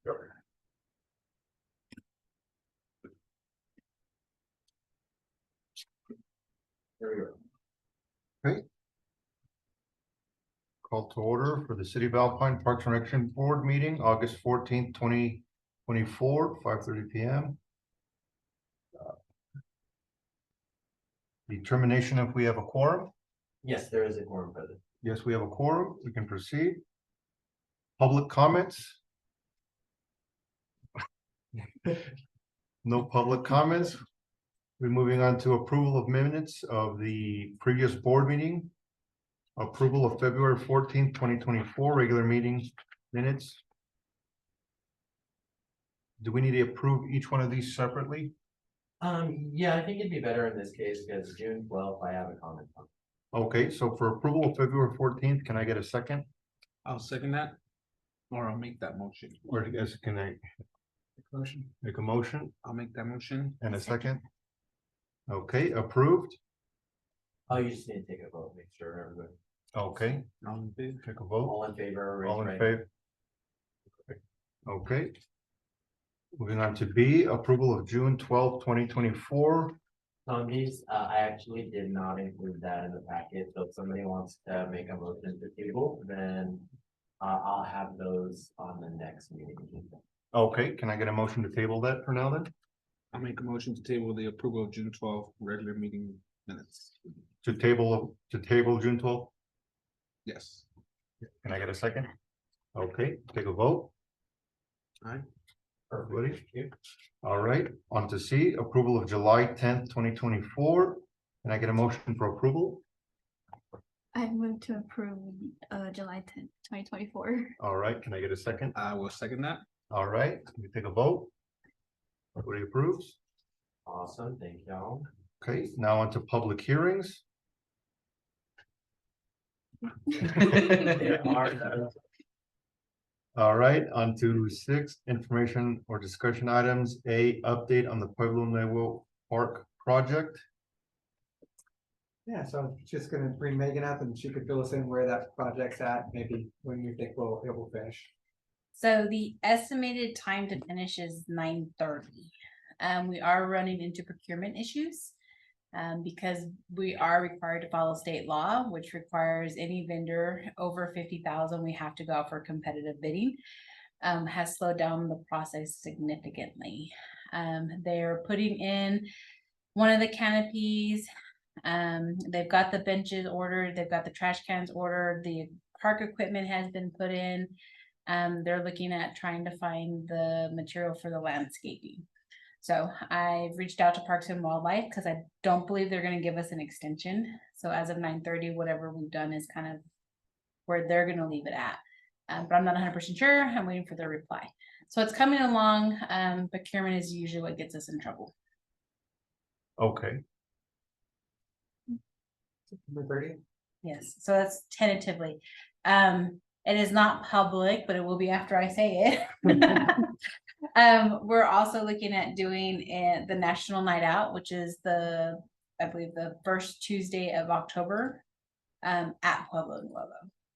There we go. Okay. Call to order for the City of Alpine Parks and Recreation Board meeting, August 14th, 2024, 5:30 p.m. Determination if we have a quorum. Yes, there is a quorum present. Yes, we have a quorum. We can proceed. Public comments? No public comments. We're moving on to approval of minutes of the previous board meeting. Approval of February 14th, 2024, regular meeting minutes. Do we need to approve each one of these separately? Yeah, I think it'd be better in this case because June 12th, I have a comment on. Okay, so for approval of February 14th, can I get a second? I'll second that, or I'll make that motion. Or guys, can I Motion. make a motion I'll make that motion. and a second? Okay, approved. Oh, you just need to take a vote, make sure everybody, Okay, All in favor? take a vote. all in favor, raise All your in right favor? Okay. Moving on to B, approval of June 12th, 2024. These, I actually did not include that in the packet, so if somebody wants to make a motion to table, then I'll have those on the next meeting. Okay, can I get a motion to table that for now then? I'll make a motion to table the approval of June 12th regular meeting minutes. To table June 12th? Yes. Can I get a second? Okay, take a vote. Aye. Everybody? All right, on to C, approval of July 10th, 2024. Can I get a motion for approval? I move to approve July 10th, 2024. All right, can I get a second? I will second that. All right, we take a vote. Everybody approves? Awesome, thank y'all. Okay, now on to public hearings. All right, on to 6, information or discussion items. A, update on the Pueblo Nuevo Park project. Yeah, so I'm just gonna bring Megan up and she could fill us in where that project's at, maybe when you think it will finish. So the estimated time to finish is 9:30. We are running into procurement issues. Because we are required to follow state law, which requires any vendor over 50,000, we have to go out for competitive bidding. Has slowed down the process significantly. They're putting in one of the canopies. They've got the benches ordered, they've got the trash cans ordered, the park equipment has been put in. They're looking at trying to find the material for the landscaping. So I've reached out to Parks and Wildlife because I don't believe they're going to give us an extension. So as of 9:30, whatever we've done is kind of where they're going to leave it at. But I'm not 100% sure. I'm waiting for their reply. So it's coming along. Procurement is usually what gets us in trouble. Okay, September 30th? Yes, so that's tentatively. It is not public, but it will be after I say it. We're also looking at doing the National Night Out, which is I believe the first Tuesday of October, at Pueblo Nuevo.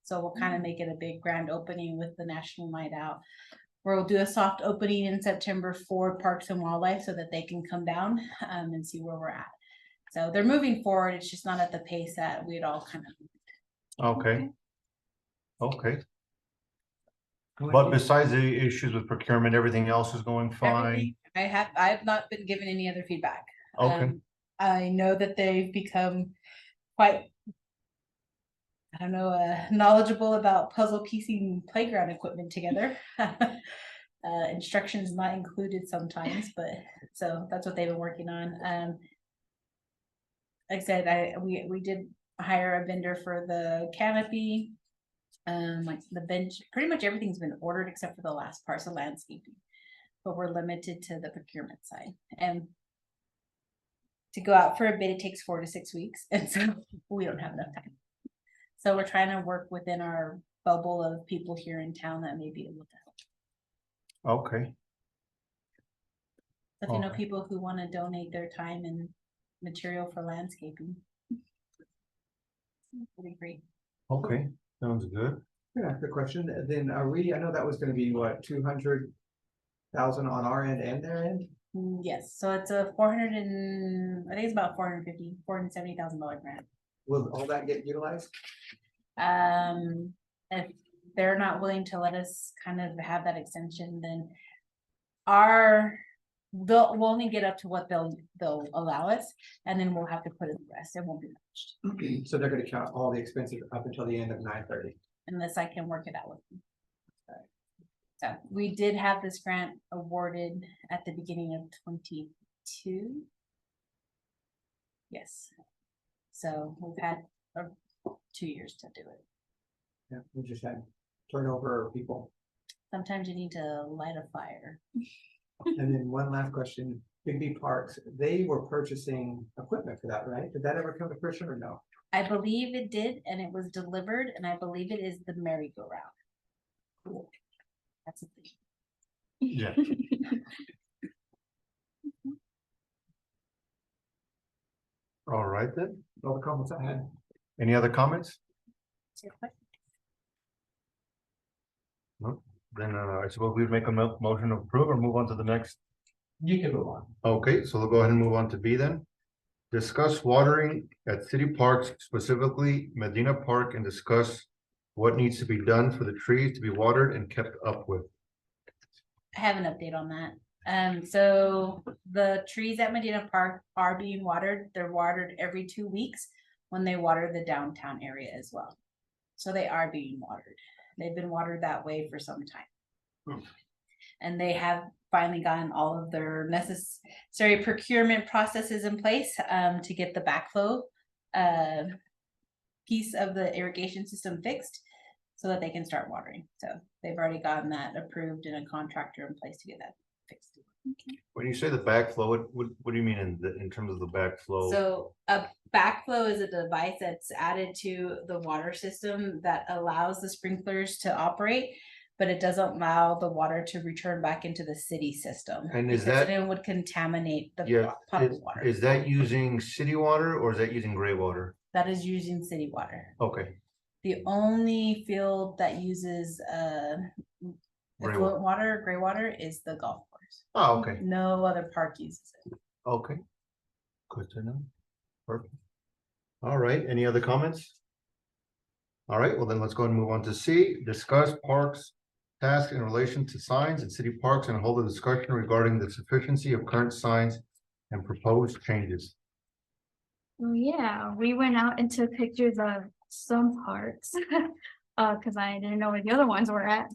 So we'll kind of make it a big grand opening with the National Night Out. We'll do a soft opening in September for Parks and Wildlife so that they can come down and see where we're at. So they're moving forward. It's just not at the pace that we'd all kind of. okay. Okay, but besides the issues with procurement, everything else is going fine. Everything- I have not been given any other feedback. Okay, I know that they've become quite, I don't know, knowledgeable about puzzle piecing playground equipment together. Instructions not included sometimes, but so that's what they've been working on. Like I said, we did hire a vendor for the canopy. Like the bench, pretty much everything's been ordered except for the last parts of landscaping, but we're limited to the procurement side. And to go out for a bid, it takes 4 to 6 weeks, and so we don't have enough time. So we're trying to work within our bubble of people here in town that may be able to help. okay, So if you know Okay. people who want to donate their time and material for landscaping, that'd be great. okay, sounds good. Yeah, good question. Then I know that was gonna be what, 200 thousand on our end and their end? Yes, so it's a 400 and, I think it's about $470,000 grant. Will all that get utilized? If they're not willing to let us kind of have that extension, then we'll only get up to what they'll allow us, and then we'll have to put in the rest. It won't be matched So they're gonna count all the expenses up until the end of 9/30. unless I can work it out with them. So we did have this grant awarded at the beginning of 22. Yes. So we've had 2 years to do it. Yeah, we just had turnover of people. Sometimes you need to light a fire. And then one last question, Big B Parks, they were purchasing equipment for that, right? Did that ever come to fruition or no? I believe it did, and it was delivered, and I believe it is the merry-go-round. Cool. That's a thing. Yeah. All right then. All the comments I had. Any other comments? That's your question. Then I suppose we'd make a motion to approve or move on to the next. You can move on. Okay, so we'll go ahead and move on to B then. Discuss watering at city parks, specifically Medina Park, and discuss what needs to be done for the trees to be watered and kept up with. I have an update on that. So the trees at Medina Park are being watered. They're watered every 2 weeks when they water the downtown area as well. So they are being watered. They've been watered that way for some time. And they have finally gotten all of their necessary procurement processes in place to get the backflow piece of the irrigation system fixed so that they can start watering. So they've already gotten that approved and a contractor in place to get that fixed. When you say the backflow, what do you mean in terms of the backflow? So a backflow is a device that's added to the water system that allows the sprinklers to operate, but it doesn't allow the water to return back into the city system. And is because that- then it would contaminate the Yeah, puddle water. is that using city water or is that using gray water? That is using city water. Okay, The only field that uses Gray effluent water, gray water, is the golf course. oh, okay, No other park uses it. okay. Good to know. Perfect. All right, any other comments? All right, well then let's go ahead and move on to C, discuss parks task in relation to signs in city parks and hold a discussion regarding the sufficiency of current signs and proposed changes. Well, yeah, we went out and took pictures of some parks, cause I didn't know where the other ones were at.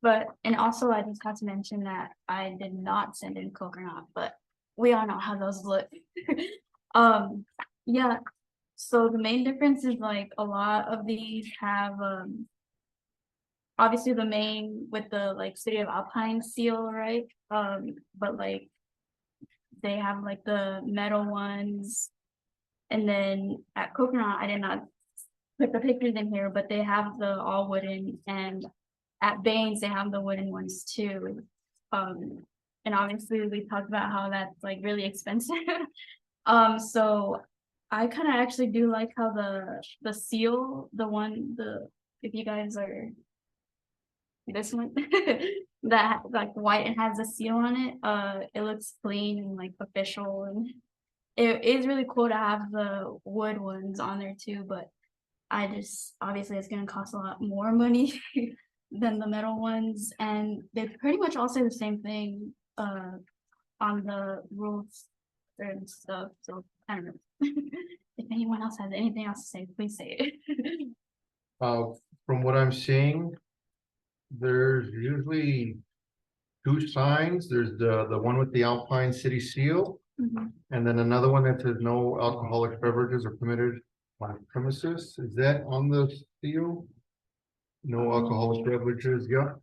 But, and also I just have to mention that I did not send in coconut, but we all know how those look. Yeah, so the main difference is like a lot of these have, obviously the main with the like City of Alpine seal, right? But like they have like the metal ones. And then at Coconut, I did not put the pictures in here, but they have the all wooden, and at Baines, they have the wooden ones too. And obviously we talked about how that's like really expensive. So I kind of actually do like how the seal, if you guys are this one, that like white and has a seal on it, it looks clean and like official, and it is really cool to have the wood ones on there too, but I just, obviously it's gonna cost a lot more money than the metal ones, and they pretty much all say the same thing on the rules and stuff, so I don't know. If anyone else has anything else to say, please say it. From what I'm seeing, there's usually two signs. There's the one with the Alpine City seal, Mhm. and then another one that says no alcoholic beverages are permitted on premises. Is that on the seal? No alcoholic beverages, yeah.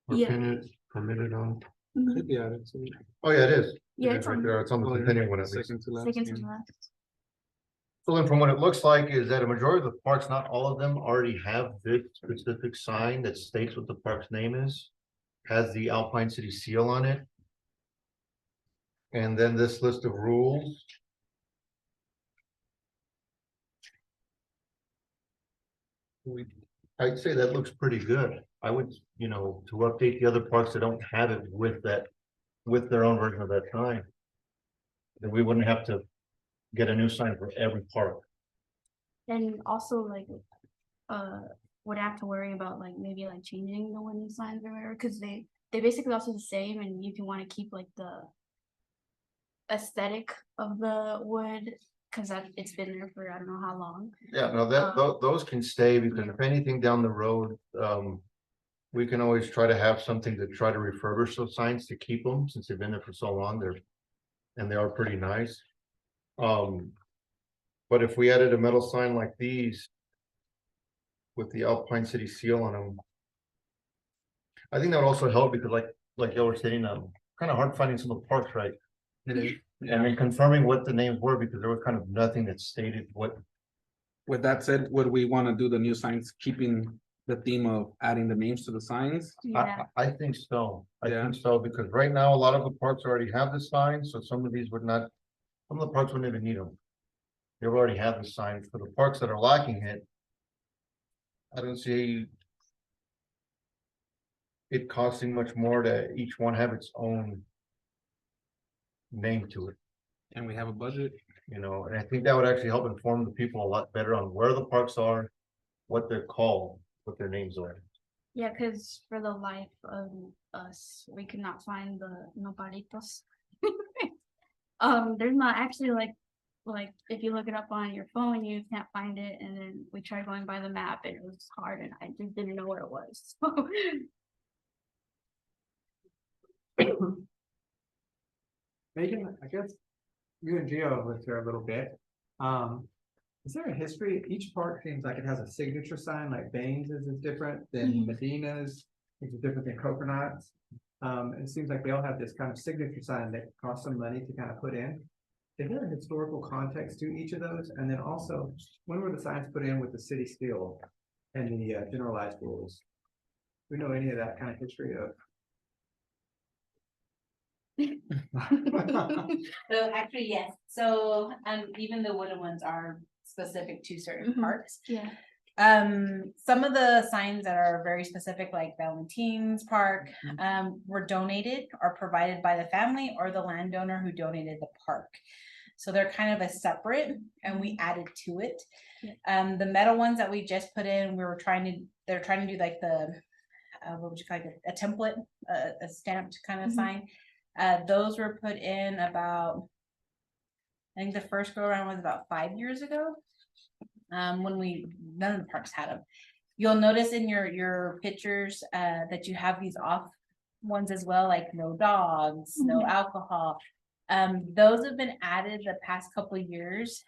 Or Yeah. permitted on, Mhm. Could be added to. oh yeah, it is. Yeah, It is it's right on there. It's on the Centennial one at least. Second to last. Seconds yeah. to last. So then from what it looks like is that a majority of the parks, not all of them, already have this specific sign that states what the park's name is. Has the Alpine City seal on it. And then this list of rules. I'd say that looks pretty good. I would, to update the other parks that don't have it with that, with their own version of that sign. Then we wouldn't have to get a new sign for every park. And also like, would have to worry about like maybe like changing the window signs or whatever, cause they basically also the same and you can wanna keep like the aesthetic of the wood, cause it's been there for I don't know how long. Yeah, no, those can stay, because if anything down the road, we can always try to have something to try to refurbish those signs to keep them, since they've been there for so long, they are pretty nice. But if we added a metal sign like these with the Alpine City seal on them, I think that would also help, because like y'all were saying, kind of hard finding some of the parks, right? It is. And then confirming what the names were, because there was kind of nothing that stated what. With that said, would we want to do the new signs, keeping the theme of adding the names to the signs? Yeah, I think so. I Yeah. think so, because right now, a lot of the parks already have the signs, so some of these would not, some of the parks wouldn't even need them. They already have the signs. For the parks that are lacking it, I don't see it costing much more to each one have its own name to it, And we have a budget. and I think that would actually help inform the people a lot better on where the parks are, what they're called, what their names are. yeah, cause for the life of us, we could not find the nopalitos. There's not actually like if you look it up on your phone, you can't find it, and then we tried going by the map, and it was hard, and I just didn't know where it was. Megan, I guess you and Gio lived here a little bit. Is there a history? Each park seems like it has a signature sign, like Baines is different than Medina's, which is different than Coconuts. It seems like they all have this kind of signature sign that costs some money to kind of put in. Is there a historical context to each of those? And then also, when were the signs put in with the city seal and the generalized rules? Do we know any of that kind of history of? So actually, yes, so even the wooden ones are specific to certain Mhm. parks. Yeah. Some of the signs that are very specific, like Valentine's Park, were donated or provided by the family or the landowner who donated the park. So they're kind of a separate, and we added to it. Yeah. The metal ones that we just put in, they're trying to do like the, what would you call it, a template, a stamped kind of Mhm. sign. Those were put in about, I think the first go around was about 5 years ago. When none of the parks had them. You'll notice in your pictures that you have these off ones as well, like no dogs, no Mhm. alcohol. Those have been added the past couple of years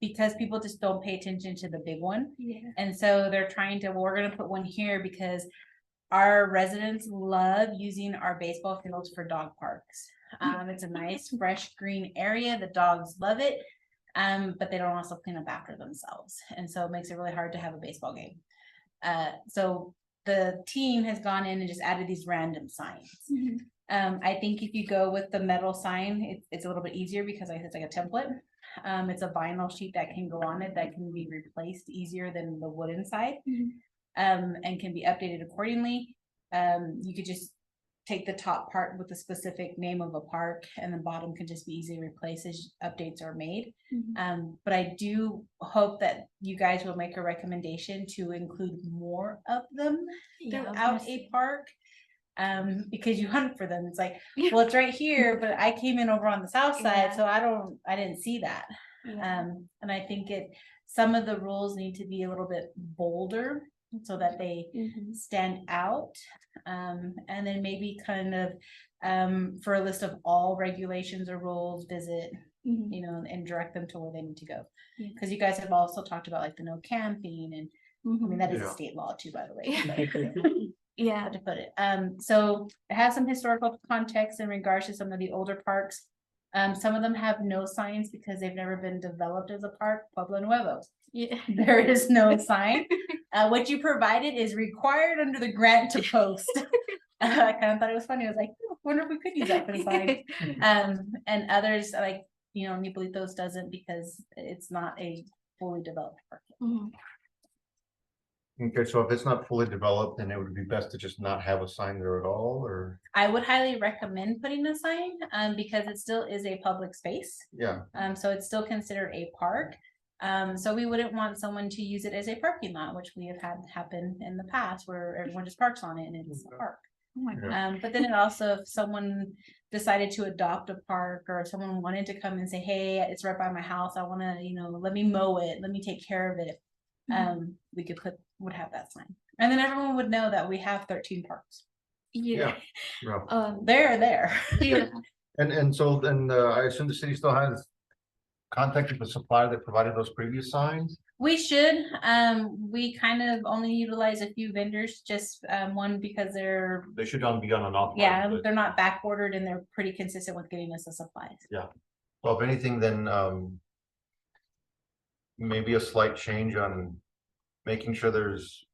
because people just don't pay attention to the big one. Yeah. And so they're trying to, we're gonna put one here because our residents love using our baseball fields for dog parks. It's a nice, fresh, green area. The dogs love it. But they don't also clean up after themselves. And so it makes it really hard to have a baseball game. So the team has gone in and just added these random signs. Mhm. I think if you go with the metal sign, it's a little bit easier because it's like a template. It's a vinyl sheet that can go on it that can be replaced easier than the wooden side. Mhm. And can be updated accordingly. You could just take the top part with the specific name of a park, and the bottom can just be easily replaced as updates are made. Mhm. But I do hope that you guys will make a recommendation to include more of them Yeah, I was gonna throughout say. a park. Because you hunt for them. It's like, well, it's right here, but I came in over on the south side, Yeah. so I didn't see that. Yeah. And I think some of the rules need to be a little bit bolder so that they Mhm. stand out. And then maybe kind of, for a list of all regulations or rules, visit, Mhm. and direct them to where they need to go. Yeah. Cause you guys have also talked about like the no camping, and I mean, Mhm. that is a Yeah. state law too, by the way. Yeah. How to put it. So it has some historical context in regards to some of the older parks. Some of them have no signs because they've never been developed as a park. Pueblo Nuevo, Yeah. there is no sign. What you provided is required under the grant to post. I kind of thought it was funny. I was like, I wonder if we could use that for the sign. And others like, Nipolitos doesn't because it's not a fully developed park. Mhm. Okay, so if it's not fully developed, then it would be best to just not have a sign there at all, or, I would highly recommend putting a sign, because it still is a public space. yeah, So it's still considered a park. So we wouldn't want someone to use it as a parking lot, which we have had happen in the past where everyone just parks on it and it's a park. Oh my God. But then it also, if someone decided to adopt a park or if someone wanted to come and say, hey, it's right by my house, I wanna, let me mow it, let me take care of it. We would have that sign. And then everyone would know that we have 13 parks. Yeah. yeah. They're there. Yeah. And so then, I assume the city still has contacted the supplier that provided those previous signs? We should, we kind of only utilize a few vendors, just, one because they're, They should be on an off. yeah, they're not back ordered and they're pretty consistent with giving us the supplies. Well, if anything, then, maybe a slight change on making sure there's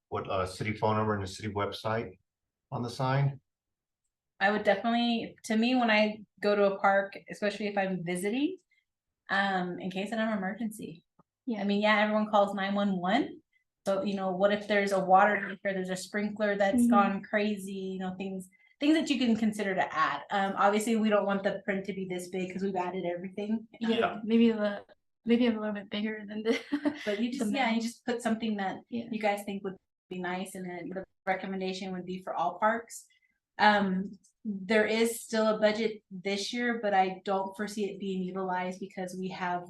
city phone number and the city website on the sign. I would definitely, to me, when I go to a park, especially if I'm visiting, in case of an emergency. Yeah. I mean, yeah, everyone calls 911. So, what if there's a water leak or there's a sprinkler that's Mhm. gone crazy, things that you can consider to add. Obviously, we don't want the print to be this big because we've added everything. Yeah, maybe a little bit bigger than the. But you the just, map. you just put something that Yeah. you guys think would be nice, and then the recommendation would be for all parks. There is still a budget this year, but I don't foresee it being utilized because we have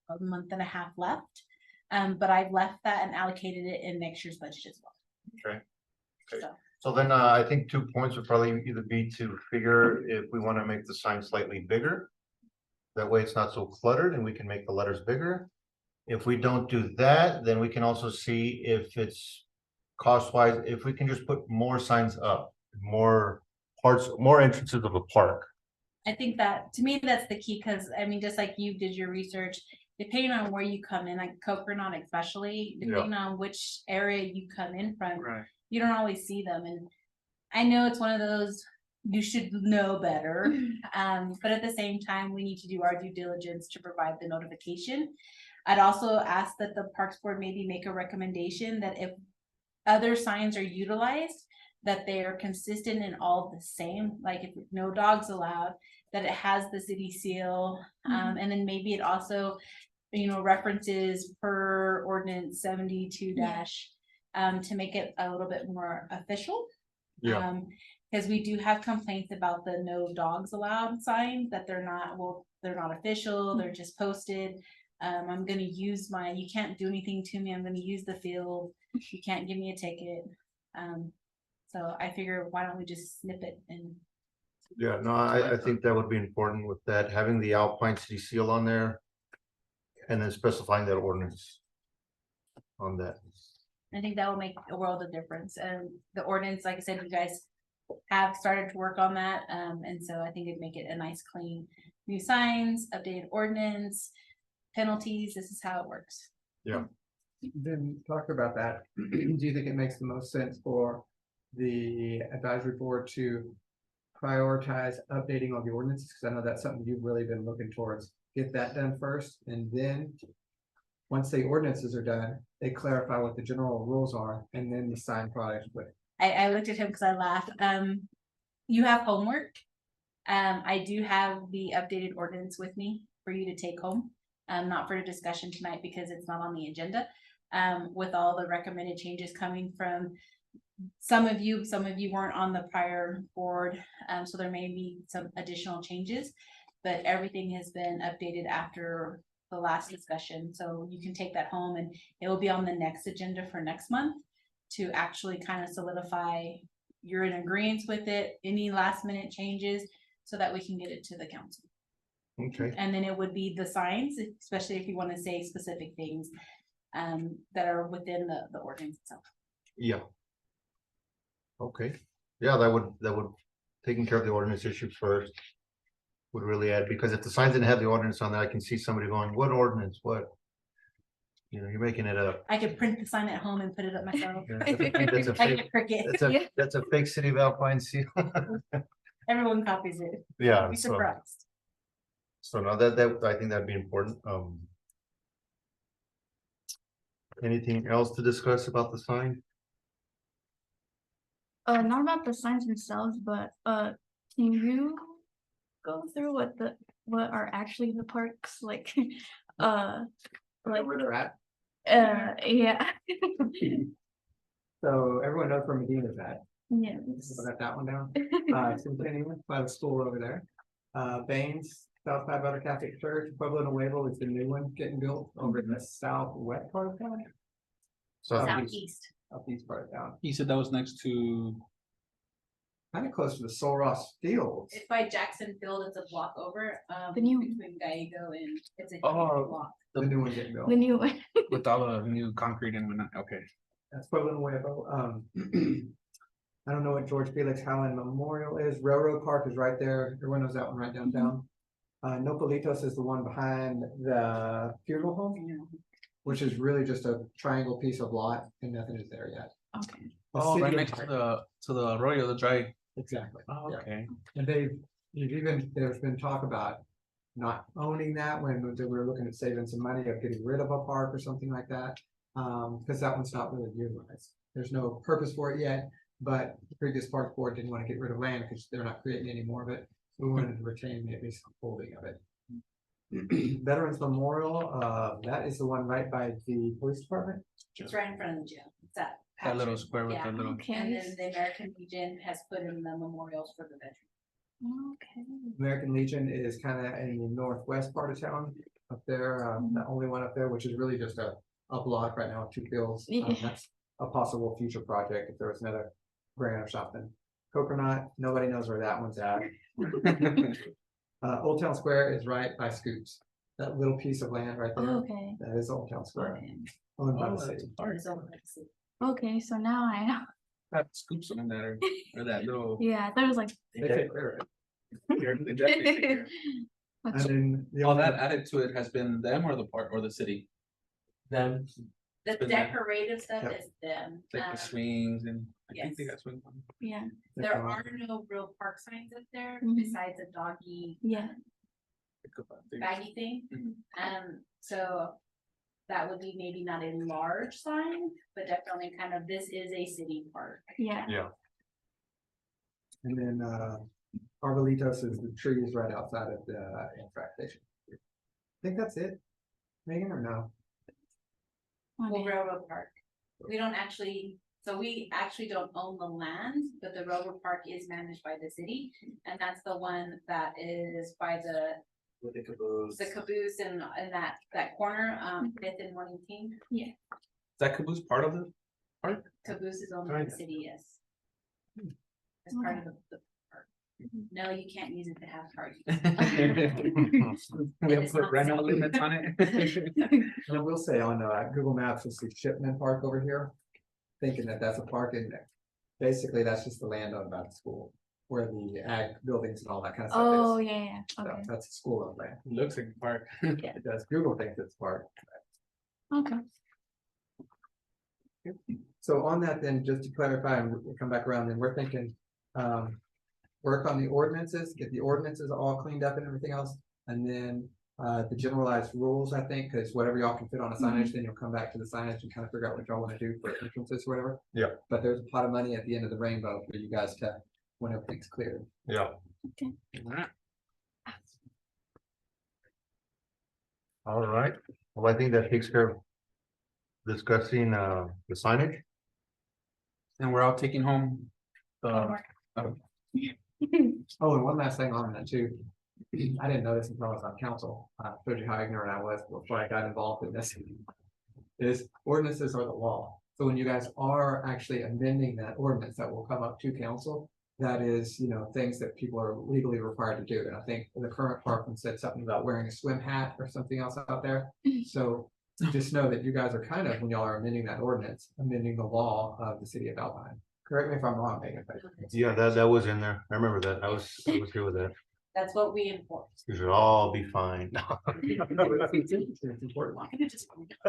a month and a half left. But I've left that and allocated it in next year's budget as well. Okay. Okay. So, So then, I think 2 points would probably either be to figure if we want to make the sign slightly bigger. That way it's not so cluttered and we can make the letters bigger. If we don't do that, then we can also see if it's cost wise, if we can just put more signs up, more parts, more entrances of a park. I think that, to me, that's the key, because I mean, just like you did your research, depending on where you come in, like Coconut especially, depending on which area you come in from, Right. you don't always see them. And I know it's one of those, you should know better. But at the same time, we need to do our due diligence to provide the notification. I'd also ask that the Parks Board maybe make a recommendation that if other signs are utilized, that they are consistent and all the same, like if no dogs allowed, that it has the city seal. And then maybe it also, references per ordinance 72 dash, to make it a little bit more official. Because we do have complaints about the no dogs allowed signs, that they're not official, they're just posted. I'm gonna use you can't do anything to me, I'm gonna use the field, you can't give me a ticket. So I figure, why don't we just snip it and Yeah, no, I think that would be important with that, having the Alpine City seal on there. And then specifying that ordinance. On that. I think that will make a world of difference. And the ordinance, like I said, you guys have started to work on that. And so I think it'd make it a nice, clean, new signs, updated ordinance, penalties. This is how it works. Then talk about that. Do you think it makes the most sense for the advisory board to prioritize updating all the ordinances? Because I know that's something you've really been looking towards. Get that done first, and then once the ordinances are done, they clarify what the general rules are, and then the sign products with. I looked at him because I laughed. You have homework. I do have the updated ordinance with me for you to take home. Not for discussion tonight because it's not on the agenda. With all the recommended changes coming from some of you weren't on the prior board, so there may be some additional changes, but everything has been updated after the last discussion. So you can take that home and it will be on the next agenda for next month to actually kind of solidify you're in agreement with it, any last minute changes, so that we can get it to the council. Okay, And then it would be the signs, especially if you want to say specific things that are within the ordinance itself. yeah. Okay, yeah, that would, taking care of the ordinance issue first. Would really add, because if the signs didn't have the ordinance on there, I can see somebody going, what ordinance, what? You're making it up. I could print the sign at home and put it up myself. Yeah, that's a I fake- get Cricket. That's a fake City of Alpine seal. Everyone copies it. Yeah, Be so, surprised. no, that, I think that'd be important. Anything else to discuss about the sign? not about the signs themselves, but, can you go through what are actually the parks, like, like, Where they're at. yeah. So everyone knows where Medina's at. Yes. So I got that one down. Centennial by the school over there. Baines, south side by the Catholic Church, Pueblo Nuevo is the new one getting built over in the southwest part of town. Southeast. Southeast part of town, He said that was next to, kind of close to the Sul Ross Fields. It's by Jackson Field, it's a block over, The new- between Gallego and, it's a huge Oh. block. The new one getting The built. new one. with all the new concrete and whatnot, okay. That's Pueblo Nuevo. I don't know what George Felix Howland Memorial is. Railroad Park is right there. Everyone knows that one right downtown. Nopalitos is the one behind the funeral home, which is really just a triangle piece of lot and nothing is there yet. Okay. The Oh, city right of- next to the Arroyo, the dry. Exactly. Oh, Yeah. okay. And there's been talk about not owning that when they were looking at saving some money of getting rid of a park or something like that. Because that one's not really utilized. There's no purpose for it yet, but the previous park board didn't want to get rid of land because they're not creating any more of it. We wanted to retain maybe some holding of it. Veterans Memorial, that is the one right by the police department. It's right in front of the gym, it's that. That little patch. square with Yeah. the little. And Okay. then the American Legion has put in the memorials for the veterans. Okay. American Legion is kind of in the northwest part of town up there, the only one up there, which is really just a block right now, 2 fields. Yeah. That's a possible future project if there was another grant or something. Coconut, nobody knows where that one's at. Old Town Square is right by Scoops. That little piece of land right there, Okay. that is Old Town Square, Okay. owned by Oh, the that's city. a park. It's over at the city. Okay, so now I know. That scoops on that or that little. Yeah, I thought it was like. They take care of it. They definitely take care. And then the All only- that added to it has been them or the park or the city, Then, The been there. decorative stuff Yep. is them. like the swings and I think they yes. got swings on. Yeah, There are no real park signs up there Mhm. besides a doggy. Yeah. Think about things. Baggy thing. Mhm. So that would be maybe not a large sign, but definitely kind of, this is a city park. yeah. And then, Arbolitos is the trees right outside of the Amtrak station. I think that's it. Megan, or no? Well, Okay. Railroad Park. We don't actually, so we actually don't own the land, but the Railroad Park is managed by the city. And that's the one that is by the with the caboose. caboose and that corner, Fifth and 118. Is that caboose part of it? Caboose is owned by the Kinda. city, yes. As part of the park. No, you can't use it to have parties. We have put rental limits on it. And I will say on Google Maps, you'll see Shipman Park over here, thinking that that's a park in there. Basically, that's just the land owned by the school, where the ag buildings and all that kind of Oh, stuff is. yeah, So okay, that's a school owned land. Looks like a park. It does. Google thinks it's a park. okay. So on that then, just to clarify, and we'll come back around, then we're thinking, work on the ordinances, get the ordinances all cleaned up and everything else. And then, the generalized rules, I think, because whatever y'all can fit on a signage, then you'll come back to the signage and kind of figure out what y'all want to do for entrances or whatever. Yeah. But there's a pot of money at the end of the rainbow for you guys to, when everything's clear. Yeah. All right, well, I think that takes care of discussing the signage. And we're all taking home the, Oh, and one last thing on that too. I didn't know this until I was on council. Showed you how ignorant I was before I got involved in this. Is ordinances are the law. So when you guys are actually amending that ordinance that will come up to council, that is, things that people are legally required to do. And I think the current parkman said something about wearing a swim hat or something else out there. So just know that you guys are kind of, when y'all are amending that ordinance, amending the law of the city of Alpine. Correct me if I'm wrong, Megan, but Yeah, that was in there. I remember that. I was here with that. That's what we enforce. You should all be fine. it's important.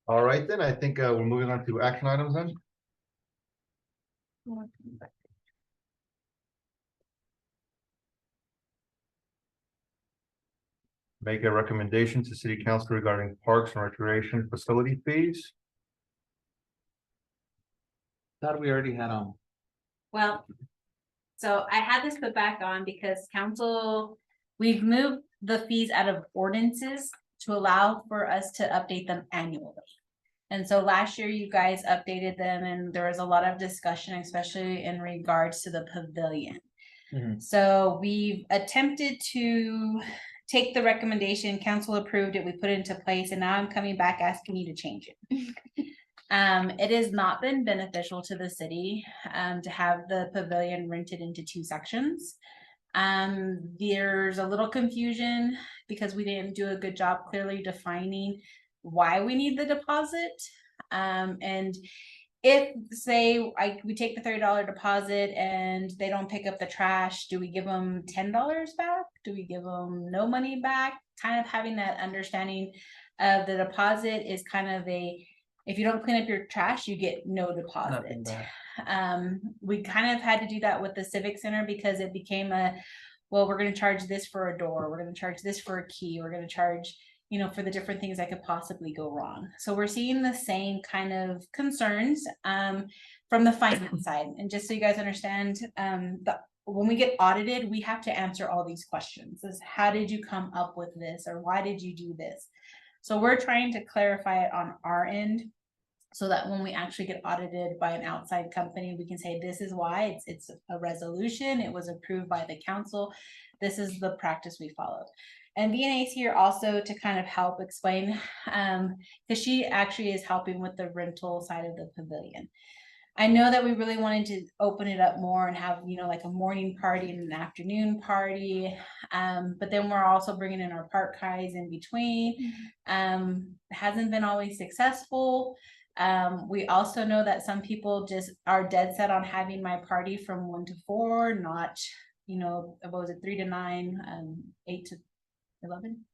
All right, then, I think we're moving on to action items then. Make a recommendation to city council regarding parks and recreation facility fees. Thought we already had Well, so I had this put back on because council, we've moved the fees out of ordinances to allow for us to update them annually. And so last year you guys updated them and there was a lot of discussion, especially in regards to the pavilion. Mhm. So we've attempted to take the recommendation, council approved it, we put it into place, and now I'm coming back asking you to change it. It has not been beneficial to the city, to have the pavilion rented into two sections. There's a little confusion because we didn't do a good job clearly defining why we need the deposit. And if, say, we take the $30 deposit and they don't pick up the trash, do we give them $10 back? Do we give them no money back? Kind of having that understanding of the deposit is kind of if you don't clean up your trash, you get no Nothing deposit. back. We kind of had to do that with the Civic Center because it became well, we're gonna charge this for a door, we're gonna charge this for a key, we're gonna charge, for the different things that could possibly go wrong. So we're seeing the same kind of concerns from the finance side. And just so you guys understand, when we get audited, we have to answer all these questions. How did you come up with this? Or why did you do this? So we're trying to clarify it on our end so that when we actually get audited by an outside company, we can say, this is why it's a resolution. It was approved by the council. This is the practice we followed. And VNA's here also to kind of help explain, because she actually is helping with the rental side of the pavilion. I know that we really wanted to open it up more and have, like a morning party and an afternoon party. But then we're also bringing in our park guys in between. Hasn't been always successful. We also know that some people just are dead set on having my party from 1 to 4, not, what was it, 3 to 9, 8 to 11,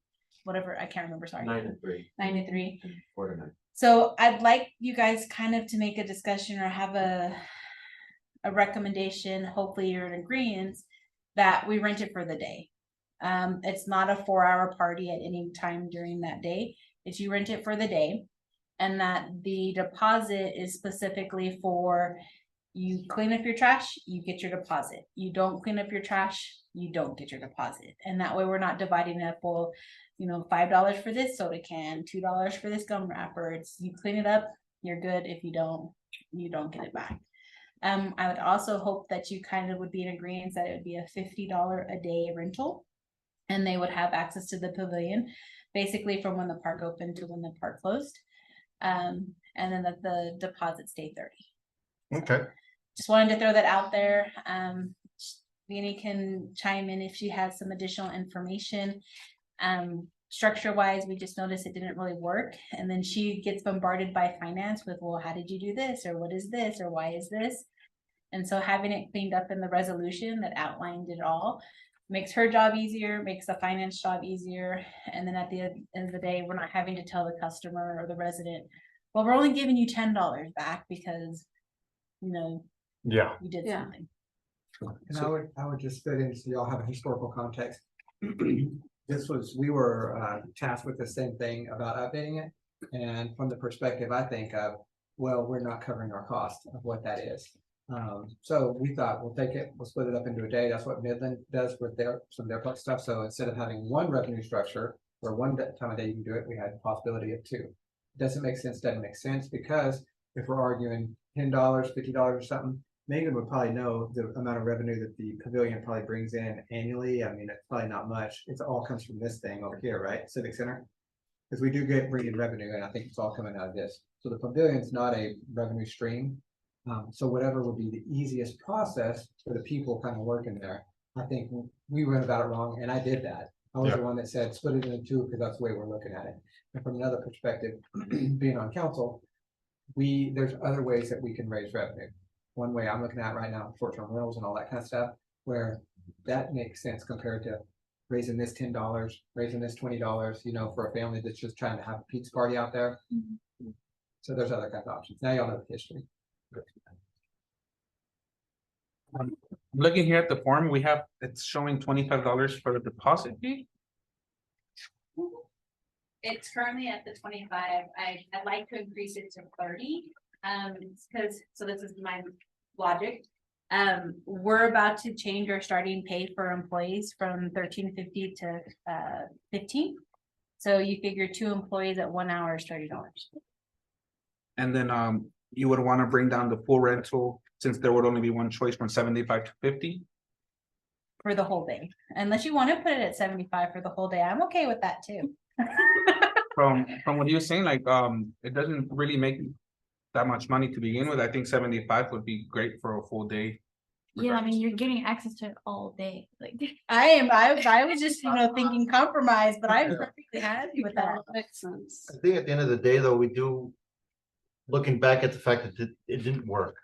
whatever, I can't remember, sorry. 9 to 3. 9 to 3. 4 to 9. So I'd like you guys kind of to make a discussion or have a recommendation, hopefully you're in agreement, that we rent it for the day. It's not a 4-hour party at any time during that day. It's you rent it for the day. And that the deposit is specifically for, you clean up your trash, you get your deposit. You don't clean up your trash, you don't get your deposit. And that way we're not dividing up, well, $5 for this soda can, $2 for this gum wrapper. It's, you clean it up, you're good. If you don't get it back. I would also hope that you kind of would be in agreement that it would be a $50 a day rental. And they would have access to the pavilion, basically from when the park opened to when the park closed. And then that the deposit stay 30. Okay, Just wanted to throw that out there. Vinnie can chime in if she has some additional information. Structure wise, we just noticed it didn't really work. And then she gets bombarded by finance with, well, how did you do this? Or what is this? Or why is this? And so having it cleaned up in the resolution that outlined it all makes her job easier, makes the finance job easier. And then at the end of the day, we're not having to tell the customer or the resident, well, we're only giving you $10 back because, yeah, you did Yeah. something. And I would just fit in so y'all have a historical context. We were tasked with the same thing about updating it. And from the perspective I think of, well, we're not covering our cost of what that is. So we thought we'll take it, we'll split it up into a day. That's what Midland does with some of their plus stuff. So instead of having one revenue structure where one time a day you can do it, we had the possibility of 2. Doesn't make sense, doesn't make sense, because if we're arguing $10, $50 or something, Megan would probably know the amount of revenue that the pavilion probably brings in annually. I mean, it's probably not much. It all comes from this thing over here, right? Civic Center. Because we do bring in revenue, and I think it's all coming out of this. So the pavilion's not a revenue stream. So whatever would be the easiest process for the people kind of working there. I think we went about it wrong, and I did that. I was the one that said split it into 2 because that's the way we're looking at it. And from another perspective, being on council, there's other ways that we can raise revenue. One way I'm looking at right now, short-term rentals and all that kind of stuff, where that makes sense compared to raising this $10, raising this $20, for a family that's just trying to have a pizza party out there. So there's other kinds of options. Now y'all know the history. Looking here at the form, it's showing $25 for the deposit fee. It's currently at the 25. I'd like to increase it to 30. so this is my logic. We're about to change our starting pay for employees from $13.50 to 15. So you figure 2 employees at 1 hour is $30. And then, you would wanna bring down the full rental, since there would only be one choice, from 75 to 50? For the whole day, unless you want to put it at 75 for the whole day, I'm okay with that too. From what you're saying, like, it doesn't really make that much money to begin with. I think 75 would be great for a full day. Yeah, I mean, you're getting access to it all day, like. I was just, thinking compromise, but I'm perfectly happy with that. Makes sense. I think at the end of the day, though, we do, looking back at the fact that it didn't work.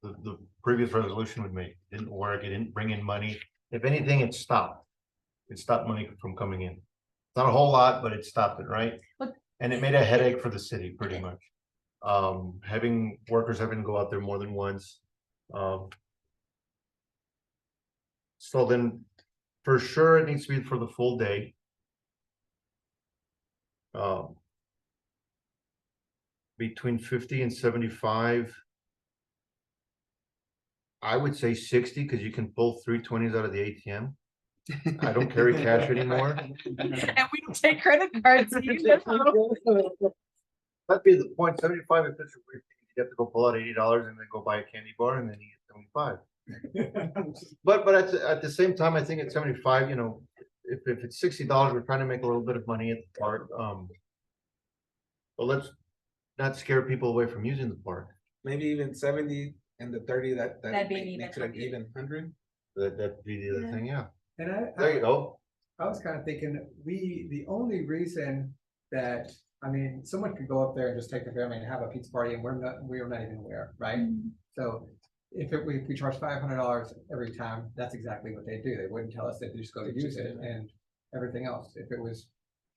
The previous resolution we made didn't work, it didn't bring in money. If anything, it stopped. It stopped money from coming in. Not a whole lot, but it stopped it, right? But- And it made a headache for the city, pretty much. Having workers having to go out there more than once. So then, for sure, it needs to be for the full day. Between 50 and 75. I would say 60, because you can pull 320s out of the ATM. I don't carry cash anymore. And we don't take credit cards. either. That'd be the point, 75, if it's, you have to go pull out $80 and then go buy a candy bar and then you get 75. But at the same time, I think at 75, if it's $60, we're trying to make a little bit of money at the park. But let's not scare people away from using the park. Maybe even 70 and the 30, That'd be an even makes it an even 100. That'd be the other thing, yeah. And There you go. I was kind of thinking, the only reason that, someone could go up there and just take the family and have a pizza party and we're not even aware, right? So if we charge $500 every time, that's exactly what they do. They wouldn't tell us, they just go to use it and everything else. If it was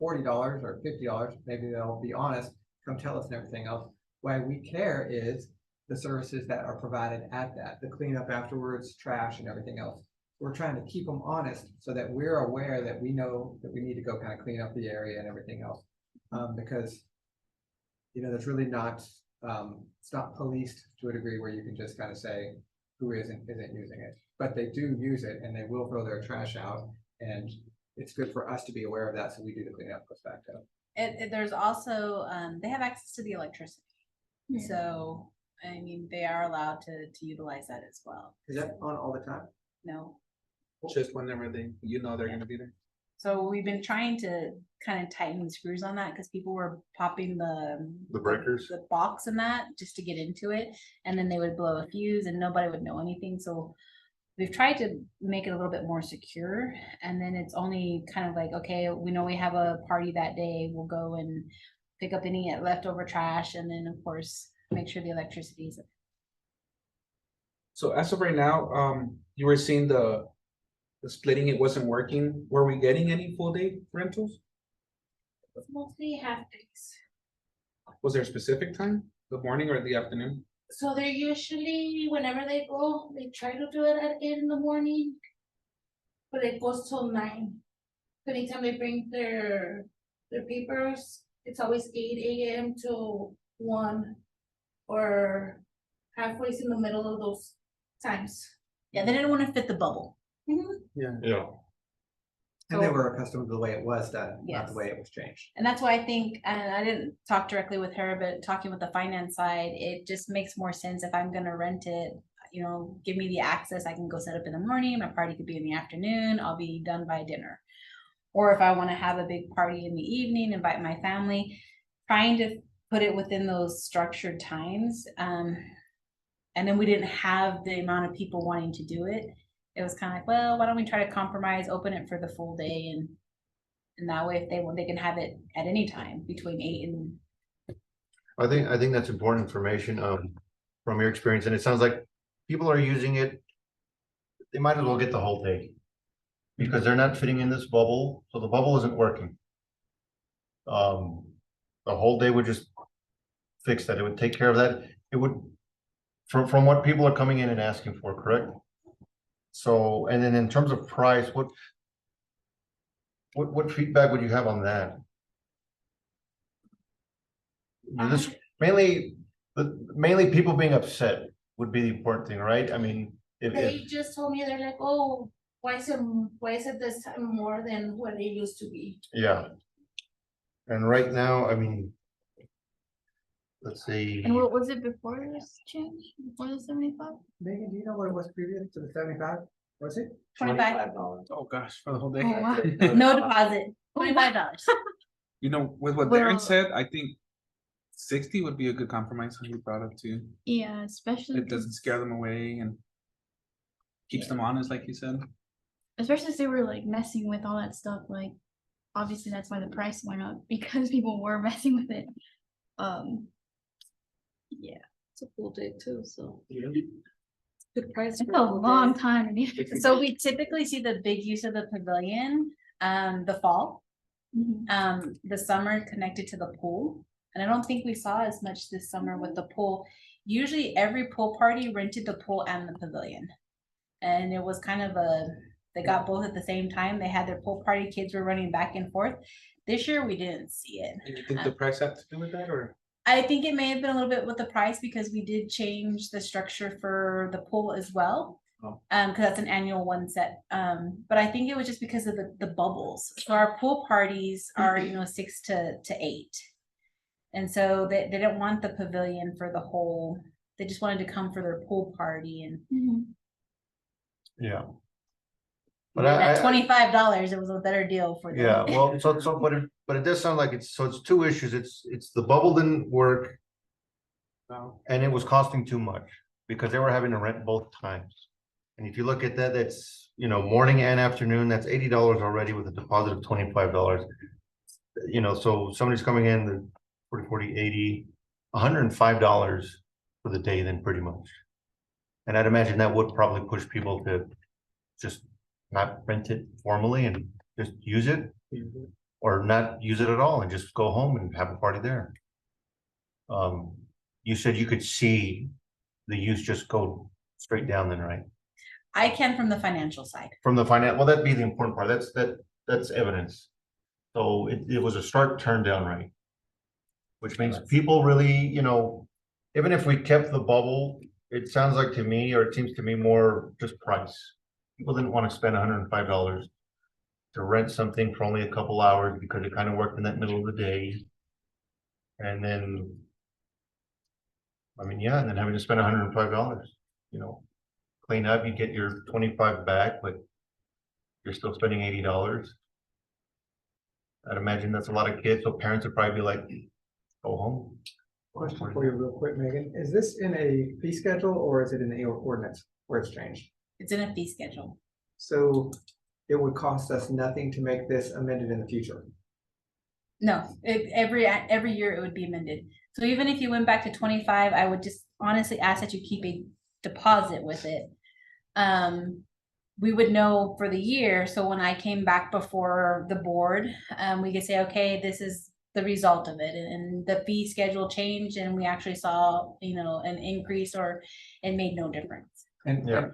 $40 or $50, maybe they'll be honest, come tell us and everything else. Why we care is the services that are provided at that, the cleanup afterwards, trash and everything else. We're trying to keep them honest so that we're aware that we know that we need to go kind of clean up the area and everything else. Because, there's really not, it's not policed to a degree where you can just kind of say who isn't using it. But they do use it and they will throw their trash out. And it's good for us to be aware of that, so we do the cleanup post back up. There's also, they have access to the electricity. So, they are allowed to utilize that as well. Is that on all the time? No. Just whenever they're gonna be there. So we've been trying to kind of tighten the screws on that because people were popping The breakers. the box and that just to get into it. And then they would blow a fuse and nobody would know anything. So we've tried to make it a little bit more secure. And then it's only kind of like, okay, we know we have a party that day. We'll go and pick up any leftover trash. And then of course, make sure the electricity is. So as of right now, you were seeing the splitting, it wasn't working. Were we getting any full day rentals? It's mostly half days. Was there a specific time, the morning or the afternoon? So they're usually, whenever they go, they try to do it at 8 in the morning. But it goes till 9. Anytime they bring their papers, it's always 8 a.m. to 1. Or halfway in the middle of those times. Yeah, they didn't want to fit the bubble. Yeah. And they were accustomed to the way it was done, not Yes. the way it was changed. And that's why I think, and I didn't talk directly with her, but talking with the finance side, it just makes more sense if I'm gonna rent it. Give me the access, I can go set up in the morning, my party could be in the afternoon, I'll be done by dinner. Or if I wanna have a big party in the evening, invite my family, trying to put it within those structured times. And then we didn't have the amount of people wanting to do it. It was kind of like, well, why don't we try to compromise, open it for the full day and that way if they want, they can have it at any time between 8 and. I think that's important information, from your experience, and it sounds like people are using it. They might as well get the whole day. Because they're not fitting in this bubble, so the bubble isn't working. The whole day would just fix that, it would take care of that, it would. From what people are coming in and asking for, correct? So, and then in terms of price, what feedback would you have on that? This mainly, But mainly people being upset would be the important thing, right? I mean, if, They just told me, they're like, oh, why is it this time more than what it used to be? yeah. And right now, I mean. Let's see, And what was it before this change, before the 75? Megan, do you know what it was previous to the 75? Was it? 25, $25. Oh, gosh, for the whole day. Oh, wow. no deposit, $25. You know, with what Darren Well- said, I think 60 would be a good compromise, he brought up too. Yeah, especially. It doesn't scare them away and keeps them honest, like you said. Especially if they were like messing with all that stuff, like, obviously that's why the price went up, because people were messing with it. Yeah, It's a full day too, so. Good price. it's for a full long day. time to be. So we typically see the big use of the pavilion, the fall, Mhm. the summer connected to the pool. And I don't think we saw as much this summer with the pool. Usually every pool party rented the pool and the pavilion. And it was kind of they got both at the same time. They had their pool party, kids were running back and forth. This year we didn't see it. And you think the price had to do with that, or? I think it may have been a little bit with the price because we did change the structure for the pool as well. Oh. Cause that's an annual one set. But I think it was just because of the bubbles. So our pool parties are, 6 to 8. And so they didn't want the pavilion for the whole, they just wanted to come for their pool party and Mhm. yeah. But at $25, it was a better deal for them. yeah, well, but it does sound like it's two issues. It's the bubble didn't work. And it was costing too much because they were having to rent both times. And if you look at that, that's, morning and afternoon, that's $80 already with a deposit of $25. So somebody's coming in the 40, 80, $105 for the day then pretty much. And I'd imagine that would probably push people to just not rent it formally and just use it. Or not use it at all and just go home and have a party there. You said you could see the use just go straight down then, right? I can from the financial side. From the finance, well, that'd be the important part. That's evidence. So it was a stark turn down, right? Which means people really, even if we kept the bubble, it sounds like to me, or it seems to me more just price. People didn't want to spend $105 to rent something for only a couple hours because it kind of worked in that middle of the day. And then, and then having to spend $105, clean up, you get your 25 back, but you're still spending $80. I'd imagine that's a lot of kids, so parents would probably be like, go home. Question for you real quick, Megan. Is this in a fee schedule or is it in the ordinance where it's changed? It's in a fee schedule. So it would cost us nothing to make this amended in the future. No, every year it would be amended. So even if you went back to 25, I would just honestly ask that you keep a deposit with it. We would know for the year. So when I came back before the board, we could say, okay, this is the result of it. And the fee schedule changed and we actually saw, an increase or it made no difference. And Yeah. and